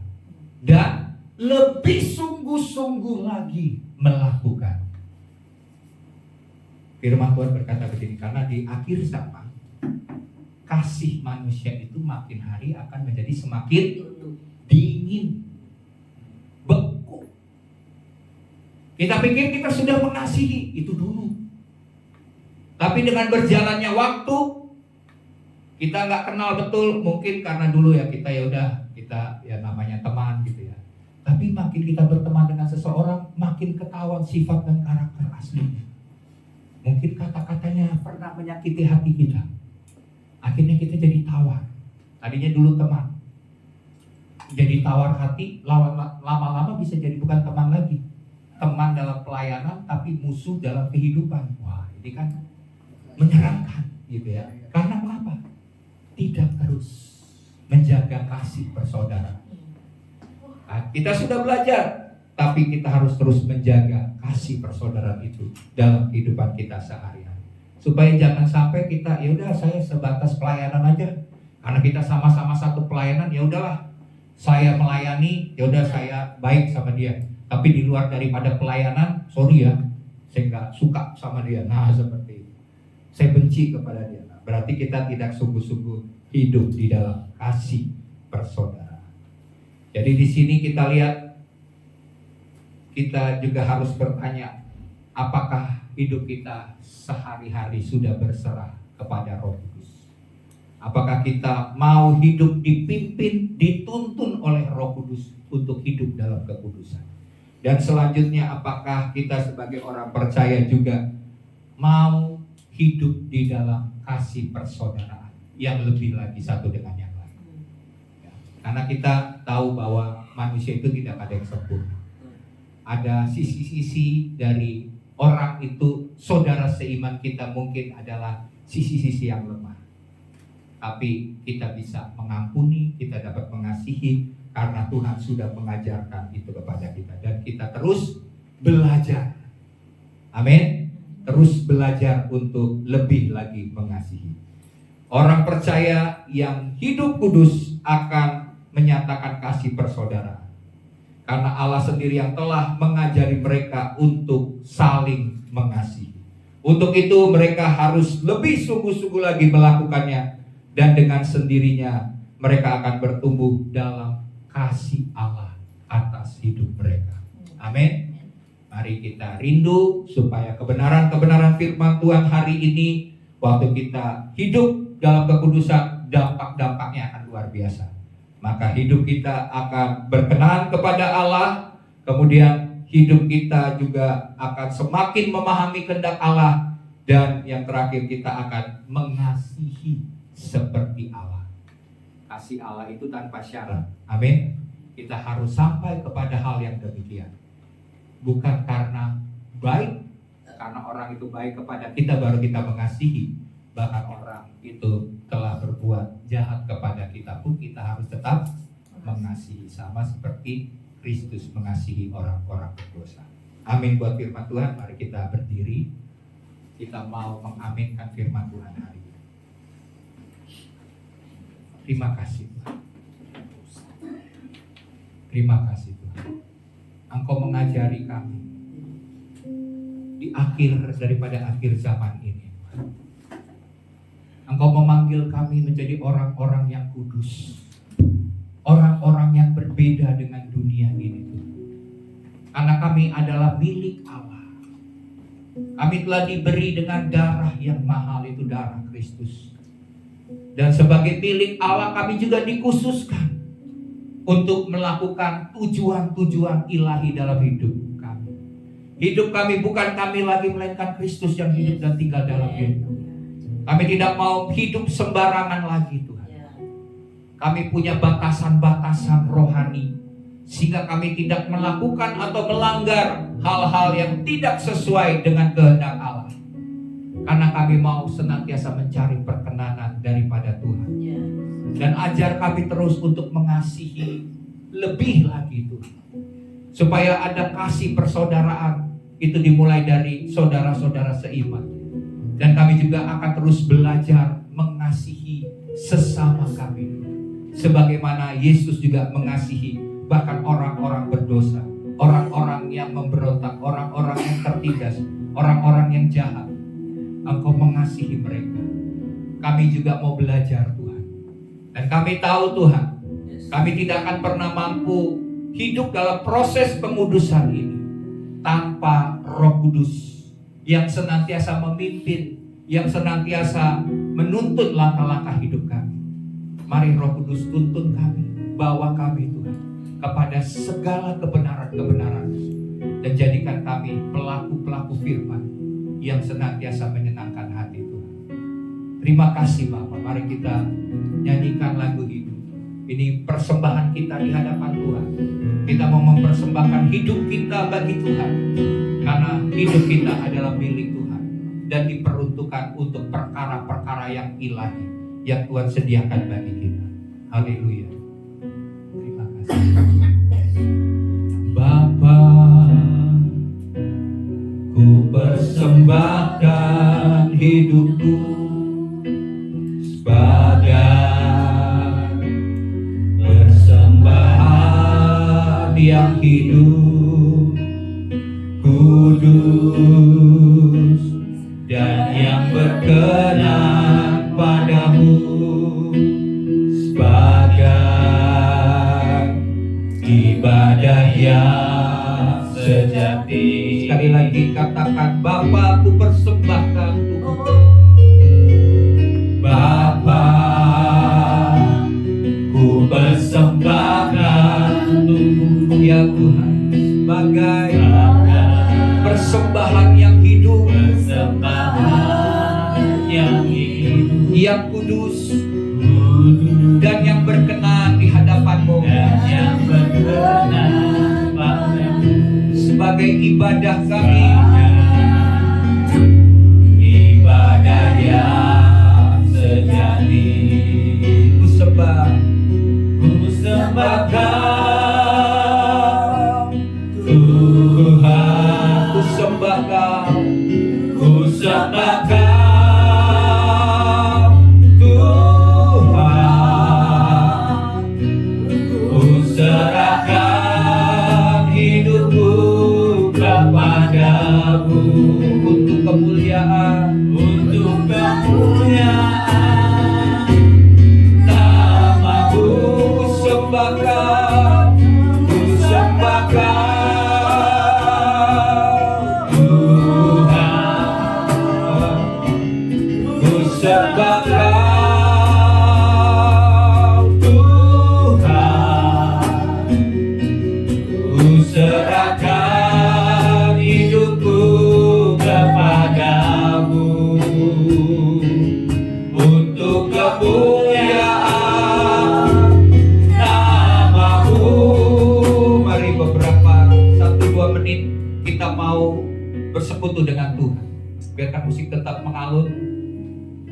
dan lebih sungguh-sungguh lagi melakukan. Firman Tuhan berkata begini, karena di akhir zaman kasih manusia itu makin hari akan menjadi semakin dingin, beku. Kita pikir kita sudah mengasihi, itu dulu. Tapi dengan berjalannya waktu, Kita nggak kenal betul, mungkin karena dulu ya kita ya namanya teman gitu ya. Tapi makin kita berteman dengan seseorang, makin ketahuan sifat dan karakter aslinya. Mungkin kata-katanya pernah menyakiti hati kita. Akhirnya kita jadi tawar. Tadinya dulu teman, jadi tawar hati, lama-lama bisa jadi bukan teman lagi. Teman dalam pelayanan, tapi musuh dalam kehidupan. Wah, ini kan menyeramkan gitu ya. Karena kenapa? Tidak terus menjaga kasih persaudaraan. Nah, kita sudah belajar, tapi kita harus terus menjaga kasih persaudaraan itu dalam kehidupan kita sehari-hari. Supaya jangan sampai kita, ya udah saya sebatas pelayanan aja. Karena kita sama-sama satu pelayanan, ya udahlah. Saya melayani, ya udah saya baik sama dia. Tapi di luar daripada pelayanan, sorry ya, saya nggak suka sama dia. Nah, seperti itu. Saya benci kepada dia. Berarti kita tidak sungguh-sungguh hidup di dalam kasih persaudaraan. Jadi di sini kita lihat, kita juga harus bertanya, apakah hidup kita sehari-hari sudah berserah kepada Roh Kudus? Apakah kita mau hidup dipimpin, dituntun oleh Roh Kudus untuk hidup dalam kekudusan? Dan selanjutnya, apakah kita sebagai orang percaya juga mau hidup di dalam kasih persaudaraan yang lebih lagi satu dengan yang lain? Ya, karena kita tahu bahwa manusia itu tidak ada yang sempurna. Ada sisi-sisi dari orang itu, saudara seiman kita mungkin adalah sisi-sisi yang lemah. Tapi kita bisa mengampuni, kita dapat mengasihi, karena Tuhan sudah mengajarkan itu kepada kita. Dan kita terus belajar. Amin. Terus belajar untuk lebih lagi mengasihi. Orang percaya yang hidup kudus akan menyatakan kasih persaudaraan. Karena Allah sendiri yang telah mengajari mereka untuk saling mengasihi. Untuk itu mereka harus lebih sungguh-sungguh lagi melakukannya. Dan dengan sendirinya mereka akan bertumbuh dalam kasih Allah atas hidup mereka. Amin. Mari kita rindu supaya kebenaran-kebenaran firman Tuhan hari ini, waktu kita hidup dalam kekudusan, dampak-dampaknya akan luar biasa. Maka hidup kita akan berkenan kepada Allah, kemudian hidup kita juga akan semakin memahami kehendak Allah, dan yang terakhir kita akan mengasihi seperti Allah. Kasih Allah itu tanpa syarat. Amin. Kita harus sampai kepada hal yang demikian. Bukan karena baik, karena orang itu baik kepada kita baru kita mengasihi. Bahkan orang itu telah berbuat jahat kepada kita pun kita harus tetap mengasihi, sama seperti Kristus mengasihi orang-orang berdosa. Amin buat firman Tuhan. Mari kita berdiri. Kita mau mengaminkan firman Tuhan hari ini. Terima kasih Tuhan. Terima kasih Tuhan. Engkau mengajari kami di akhir daripada akhir zaman ini. Engkau memanggil kami menjadi orang-orang yang kudus, orang-orang yang berbeda dengan dunia ini Tuhan. Karena kami adalah milik Allah. Kami telah diberi dengan darah yang mahal, itu darah Kristus. Dan sebagai milik Allah kami juga dikhususkan untuk melakukan tujuan-tujuan ilahi dalam hidup kami. Hidup kami bukan kami lagi, melainkan Kristus yang hidup dan tinggal dalam hidup. Kami tidak mau hidup sembarangan lagi Tuhan. Kami punya batasan-batasan rohani, sehingga kami tidak melakukan atau melanggar hal-hal yang tidak sesuai dengan kehendak Allah. Karena kami mau senantiasa mencari perkenanan daripada Tuhan. Dan ajar kami terus untuk mengasihi lebih lagi Tuhan. Supaya ada kasih persaudaraan, itu dimulai dari saudara-saudara seiman. Dan kami juga akan terus belajar mengasihi sesama kami, sebagaimana Yesus juga mengasihi bahkan orang-orang berdosa, orang-orang yang memberontak, orang-orang yang tertindas, orang-orang yang jahat. Engkau mengasihi mereka. Kami juga mau belajar Tuhan. Dan kami tahu Tuhan, kami tidak akan pernah mampu hidup dalam proses pengudusan ini tanpa Roh Kudus yang senantiasa memimpin, yang senantiasa menuntun langkah-langkah hidup kami. Mari Roh Kudus tuntun kami, bawa kami Tuhan kepada segala kebenaran-kebenaran, dan jadikan kami pelaku-pelaku firman yang senantiasa menyenangkan hati Tuhan. Terima kasih Bapa. Mari kita nyanyikan lagu hidup. Ini persembahan kita di hadapan Tuhan. Kita mau mempersembahkan hidup kita bagi Tuhan, karena hidup kita adalah milik Tuhan dan diperuntukkan untuk perkara-perkara yang ilahi yang Tuhan sediakan bagi kita. Haleluya. Terima kasih. Bapa, ku persembahkan hidupku sebagai persembahan yang hidup, kudus, dan yang berkenan padamu, sebagai ibadah yang sejati. Sekali lagi katakan, Bapa, ku persembahkan tubuhku. Bapa, ku persembahkan tubuhku, ya Tuhan, sebagai persembahan yang hidup, yang kudus, dan yang berkenan di hadapan-Mu, sebagai ibadah kami, ibadah yang sejati. Ku sembahkan Tuhan, ku sembahkan, ku sembahkan Tuhan, ku serahkan hidupku kepadamu untuk kemuliaan, namamu. Ku sembahkan, ku sembahkan Tuhan, ku sembahkan Tuhan, ku serahkan hidupku kepadamu untuk kemuliaan namamu. Mari beberapa 1-2 menit kita mau bersekutu dengan Tuhan. Biarkan musik tetap mengalun.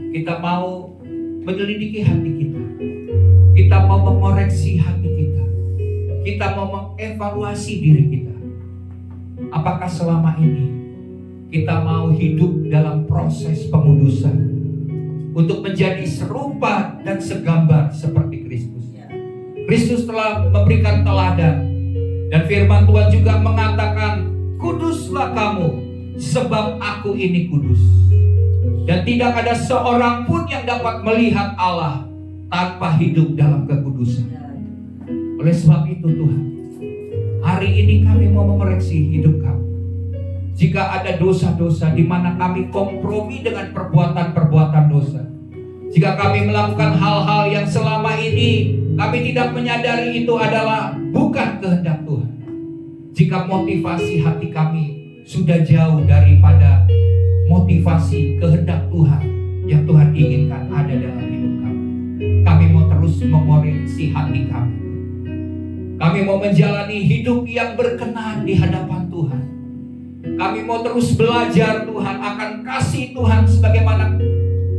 Kita mau menyelidiki hati kita. Kita mau mengoreksi hati kita. Kita mau mengevaluasi diri kita. Apakah selama ini kita mau hidup dalam proses pengudusan untuk menjadi serupa dan segambar seperti Kristus. Kristus telah memberikan teladan, dan firman Tuhan juga mengatakan, kuduslah kamu sebab aku ini kudus. Dan tidak ada seorang pun yang dapat melihat Allah tanpa hidup dalam kekudusan. Oleh sebab itu Tuhan, hari ini kami mau memeriksa hidup kami. Jika ada dosa-dosa di mana kami kompromi dengan perbuatan-perbuatan dosa, jika kami melakukan hal-hal yang selama ini kami tidak menyadari itu adalah bukan kehendak Tuhan, jika motivasi hati kami sudah jauh daripada motivasi kehendak Tuhan yang Tuhan inginkan ada dalam hidup kami, kami mau terus mengoreksi hati kami. Kami mau menjalani hidup yang berkenan di hadapan Tuhan. Kami mau terus belajar Tuhan akan kasih Tuhan sebagaimana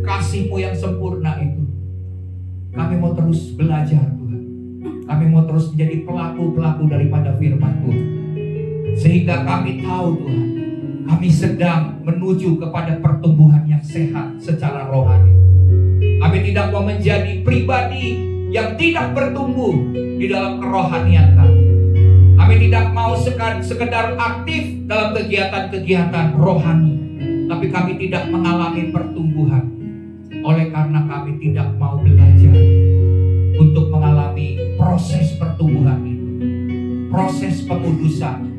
kasih-Mu yang sempurna itu. Kami mau terus belajar Tuhan. Kami mau terus menjadi pelaku-pelaku daripada firman Tuhan. Sehingga kami tahu Tuhan, kami sedang menuju kepada pertumbuhan yang sehat secara rohani. Kami tidak mau menjadi pribadi yang tidak bertumbuh di dalam kerohanian kami. Kami tidak mau sekedar aktif dalam kegiatan-kegiatan rohani, tapi kami tidak mengalami pertumbuhan. Oleh karena kami tidak mau belajar untuk mengalami proses pertumbuhan itu, proses pengudusan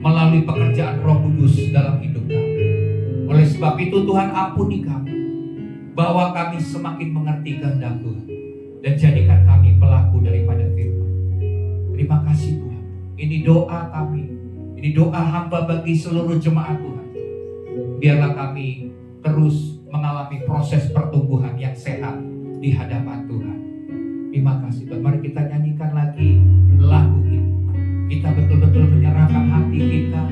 melalui pekerjaan Roh Kudus dalam hidup kami. Oleh sebab itu Tuhan ampuni kami, bahwa kami semakin mengerti kehendak Tuhan. dan jadikan kami pelaku daripada firman. Terima kasih Tuhan. Ini doa kami, ini doa hamba bagi seluruh jemaat Tuhan. Biarlah kami terus mengalami proses pertumbuhan yang sehat di hadapan Tuhan. Terima kasih Tuhan. Mari kita nyanyikan lagi lagu ini. Kita betul-betul menyerahkan hati kita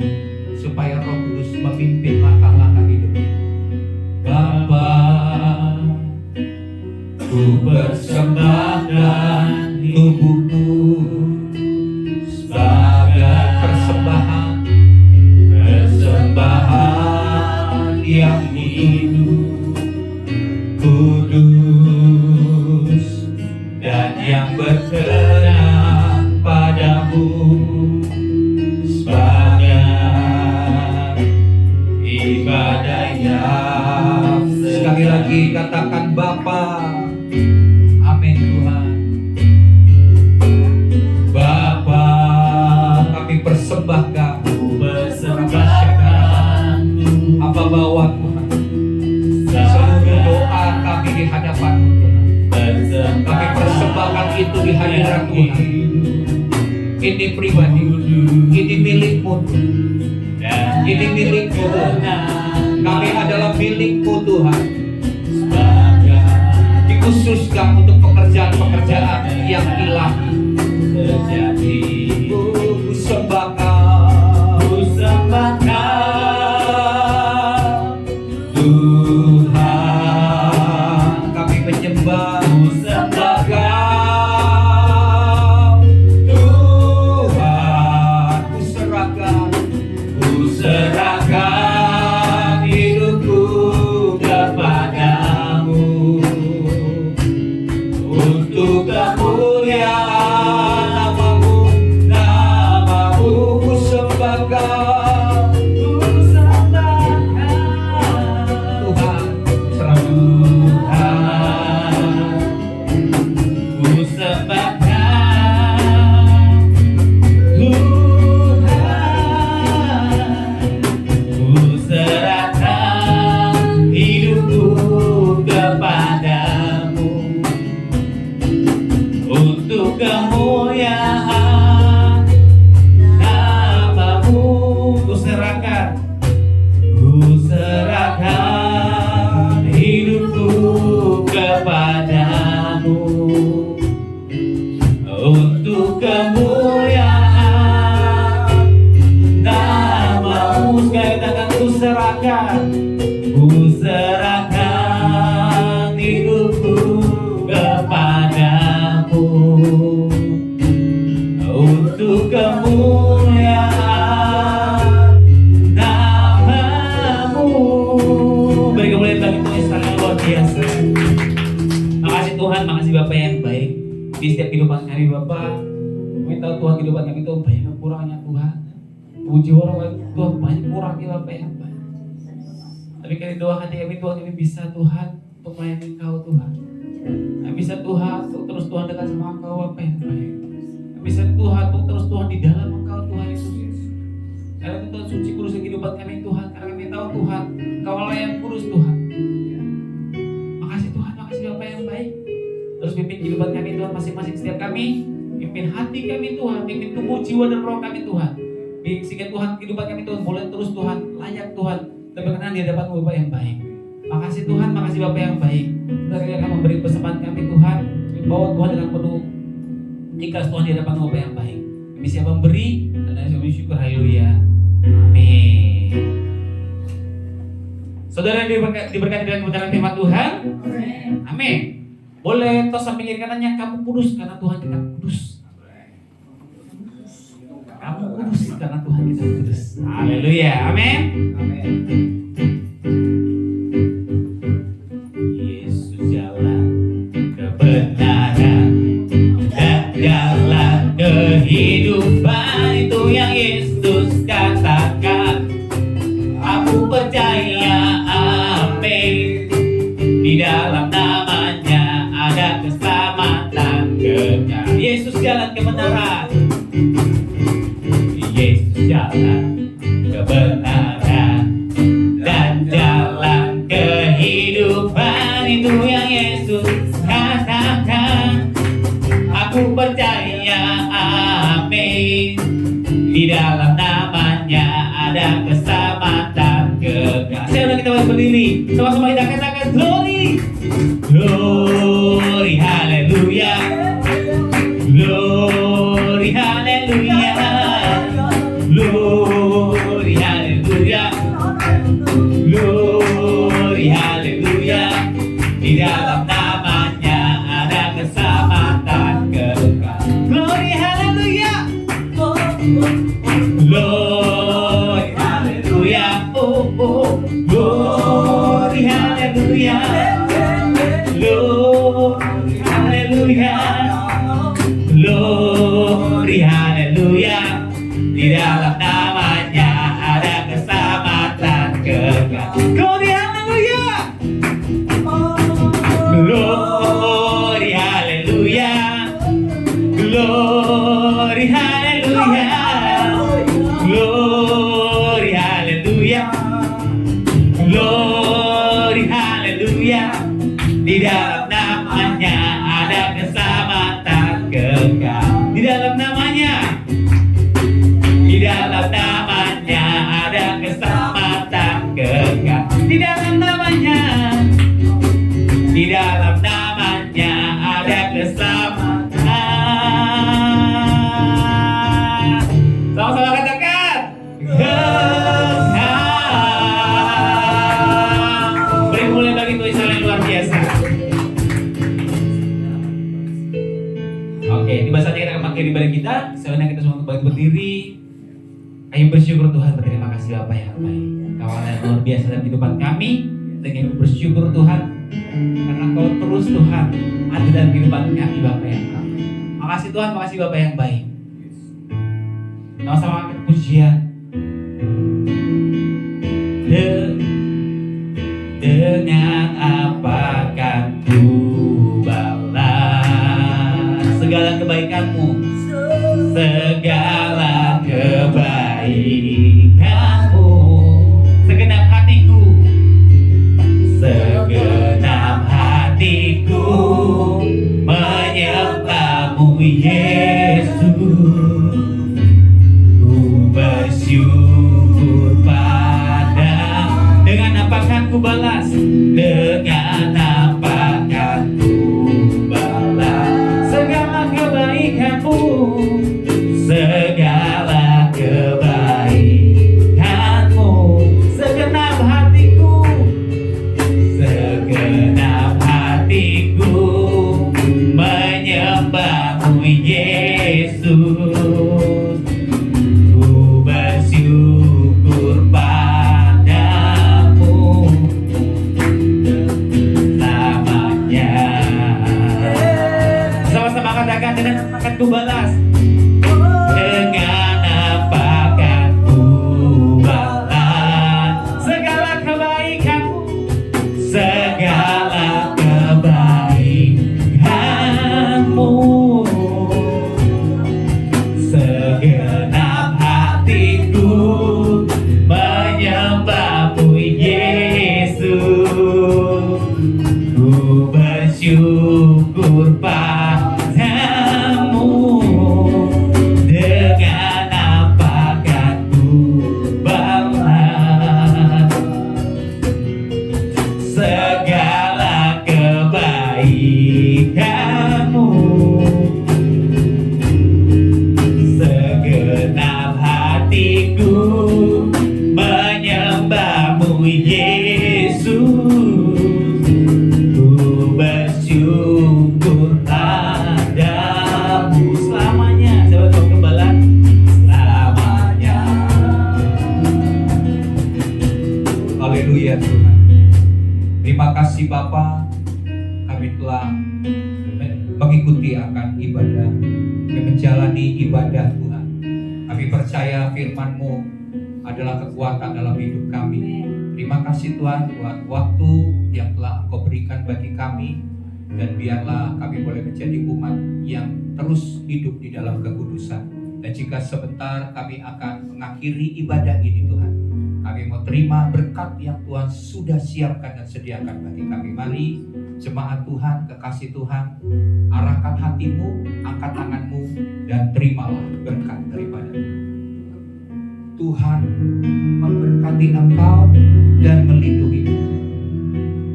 supaya Roh Kudus memimpin langkah-langkah hidup kita. Bapa, ku persembahkan tubuhku sebagai persembahan yang hidup, kudus dan yang berkenan padamu, sebagai ibadah yang sekali lagi katakan Bapa. Amin Tuhan. Bapa, kami persembahkan apa bawa Tuhan seluruh doa kami di hadapan-Mu Tuhan. Kami persembahkan itu di hadirat Tuhan. Ini pribadi, ini milik-Mu, ini milik-Mu Tuhan. Kami adalah milik-Mu Tuhan. Dikhususkan untuk pekerjaan-pekerjaan yang ilahi. Ku sembahkan Tuhan, kami menyembah. Ku sembahkan Tuhan, ku serahkan hidupku kepadamu untuk kemuliaan namamu, ku sembahkan Tuhan, untuk kemuliaan namamu. Sekali katakan ku serahkan hidupku kepadamu untuk kemuliaan namamu. Beri kemuliaan bagi Tuhan yang sangat luar biasa. Makasih Tuhan, makasih Bapak yang baik. Di setiap kehidupan kami Bapak, kami tahu Tuhan kehidupan kami itu banyak kekurangannya Tuhan. Puji orang Tuhan banyak kurangnya Bapak yang baik. Tapi kami doa hati kami Tuhan, kami bisa Tuhan untuk melayani Engkau Tuhan. Kami bisa Tuhan untuk terus Tuhan dekat sama Engkau Bapak yang baik. Kami bisa Tuhan untuk terus Tuhan di dalam Engkau Tuhan Yesus. Karena itu Tuhan suci kudus kehidupan kami Tuhan. Karena kami tahu Tuhan Engkau Allah yang kudus Tuhan. Makasih Tuhan, makasih Bapak yang baik. Terus pimpin kehidupan kami Tuhan masing-masing setiap kami. Pimpin hati kami Tuhan, pimpin tubuh, jiwa dan roh kami Tuhan. Sehingga Tuhan kehidupan kami Tuhan boleh terus Tuhan layak Tuhan dan berkenan di hadapan Bapak yang baik. Makasih Tuhan, makasih Bapak yang baik. Kita akan memberi persembahan kami Tuhan, bawa Tuhan dengan penuh ikhlas Tuhan di hadapan Bapak yang baik. Kami siap memberi dan kami syukur, haleluya. Amin. Saudara yang diberkati dengan kebenaran firman Tuhan. Amin. Boleh tos samping kiri kanannya, kamu kudus karena Tuhan kita kudus. Kamu kudus karena Tuhan kita kudus. Haleluya. Amin. Yesus jalan kebenaran dan jalan kehidupan, itu yang Yesus katakan. Aku percaya, amin. Di dalam namanya ada keselamatan kebenaran. Yesus jalan kebenaran. Yesus jalan kebenaran dan jalan boleh berdiri. Sama-sama kita katakan glory. Glory, haleluya. Glory, haleluya. Glory, haleluya. Glory, haleluya. Di dalam namanya ada keselamatan kekal. Glory, haleluya. Glory, haleluya. Oh, oh. Glory, haleluya. Glory, haleluya. Glory, haleluya. Di dalam namanya ada keselamatan kekal. Glory, haleluya. Glory, haleluya. Glory, haleluya. Glory, haleluya. Glory, haleluya. Di dalam namanya ada keselamatan kekal. Di dalam namanya. Di dalam namanya ada keselamatan kekal. Di dalam namanya. Di dalam namanya ada keselamatan. Sama-sama katakan. Beri mulai bagi tulisan yang luar biasa. Oke, ini bahasanya kita akan pakai di balik kita. Sebenarnya kita semua kembali berdiri. Ayo bersyukur Tuhan, berterima kasih Bapa yang baik. Kawalan yang luar biasa dalam kehidupan kami. Dengan bersyukur Tuhan, karena Kau terus Tuhan ada dalam kehidupan kami Bapa yang baik. Makasih Tuhan, makasih Bapa yang baik. Sama-sama angkat pujian. Dengan apa kan ku balas segala kebaikan-Mu, segala kebaikan-Mu, segenap hatiku, segenap hatiku menyembah-Mu Yesus. Ku bersyukur padamu. Dengan apa kan ku balas? Dengan apa kan ku balas segala kebaikan-Mu, segala kebaikan-Mu, segenap hatiku, segenap hatiku menyembah-Mu Yesus. Ku bersyukur padamu namanya. Sama-sama katakan, dengan apa akan ku balas? Dengan apa akan ku balas segala kebaikan-Mu, segala kebaikan-Mu, segenap hatiku menyembah-Mu Yesus. Ku bersyukur padamu. Dengan apa kan ku balas segala kebaikan-Mu, segenap hatiku menyembah-Mu Yesus. Ku bersyukur padamu selamanya. Sahabat Penggembalaan, selamanya. Haleluya Tuhan. Terima kasih Bapa, kami telah mengikuti akan ibadah, kami menjalani ibadah Tuhan. Kami percaya firman-Mu adalah kekuatan dalam hidup kami. Terima kasih Tuhan buat waktu yang telah Engkau berikan bagi kami. Dan biarlah kami boleh menjadi umat yang terus hidup di dalam kekudusan. Dan jika sebentar kami akan mengakhiri ibadah ini Tuhan, kami mau terima berkat yang Tuhan sudah siapkan dan sediakan bagi kami. Mari jemaat Tuhan, kekasih Tuhan, arahkan hatimu, angkat tanganmu, dan terimalah berkat daripada Tuhan. Tuhan memberkati engkau dan melindungi engkau.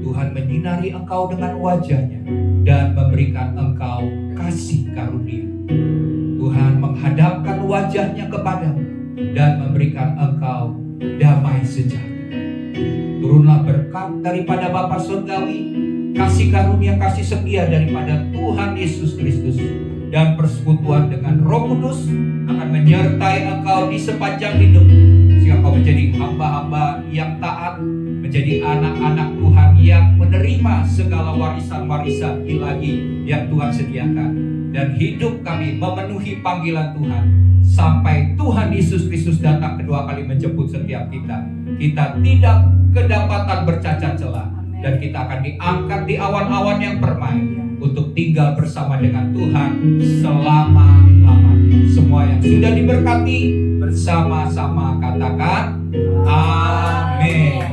Tuhan menyinari engkau dengan wajah-Nya dan memberikan engkau kasih karunia. Tuhan menghadapkan wajah-Nya kepadamu dan memberikan engkau damai sejahtera. Turunlah berkat daripada Bapa Surgawi, kasih karunia, kasih setia daripada Tuhan Yesus Kristus, dan persekutuan dengan Roh Kudus akan menyertai engkau di sepanjang hidup, sehingga engkau menjadi hamba-hamba yang taat, menjadi anak-anak Tuhan yang menerima segala warisan-warisan ilahi yang Tuhan sediakan. Dan hidup kami memenuhi panggilan Tuhan sampai Tuhan Yesus Kristus datang kedua kali menjemput setiap kita. Kita tidak kedapatan bercacat celah, dan kita akan diangkat di awan-awan yang permai untuk tinggal bersama dengan Tuhan selama-lamanya. Semua yang sudah diberkati bersama-sama katakan amin.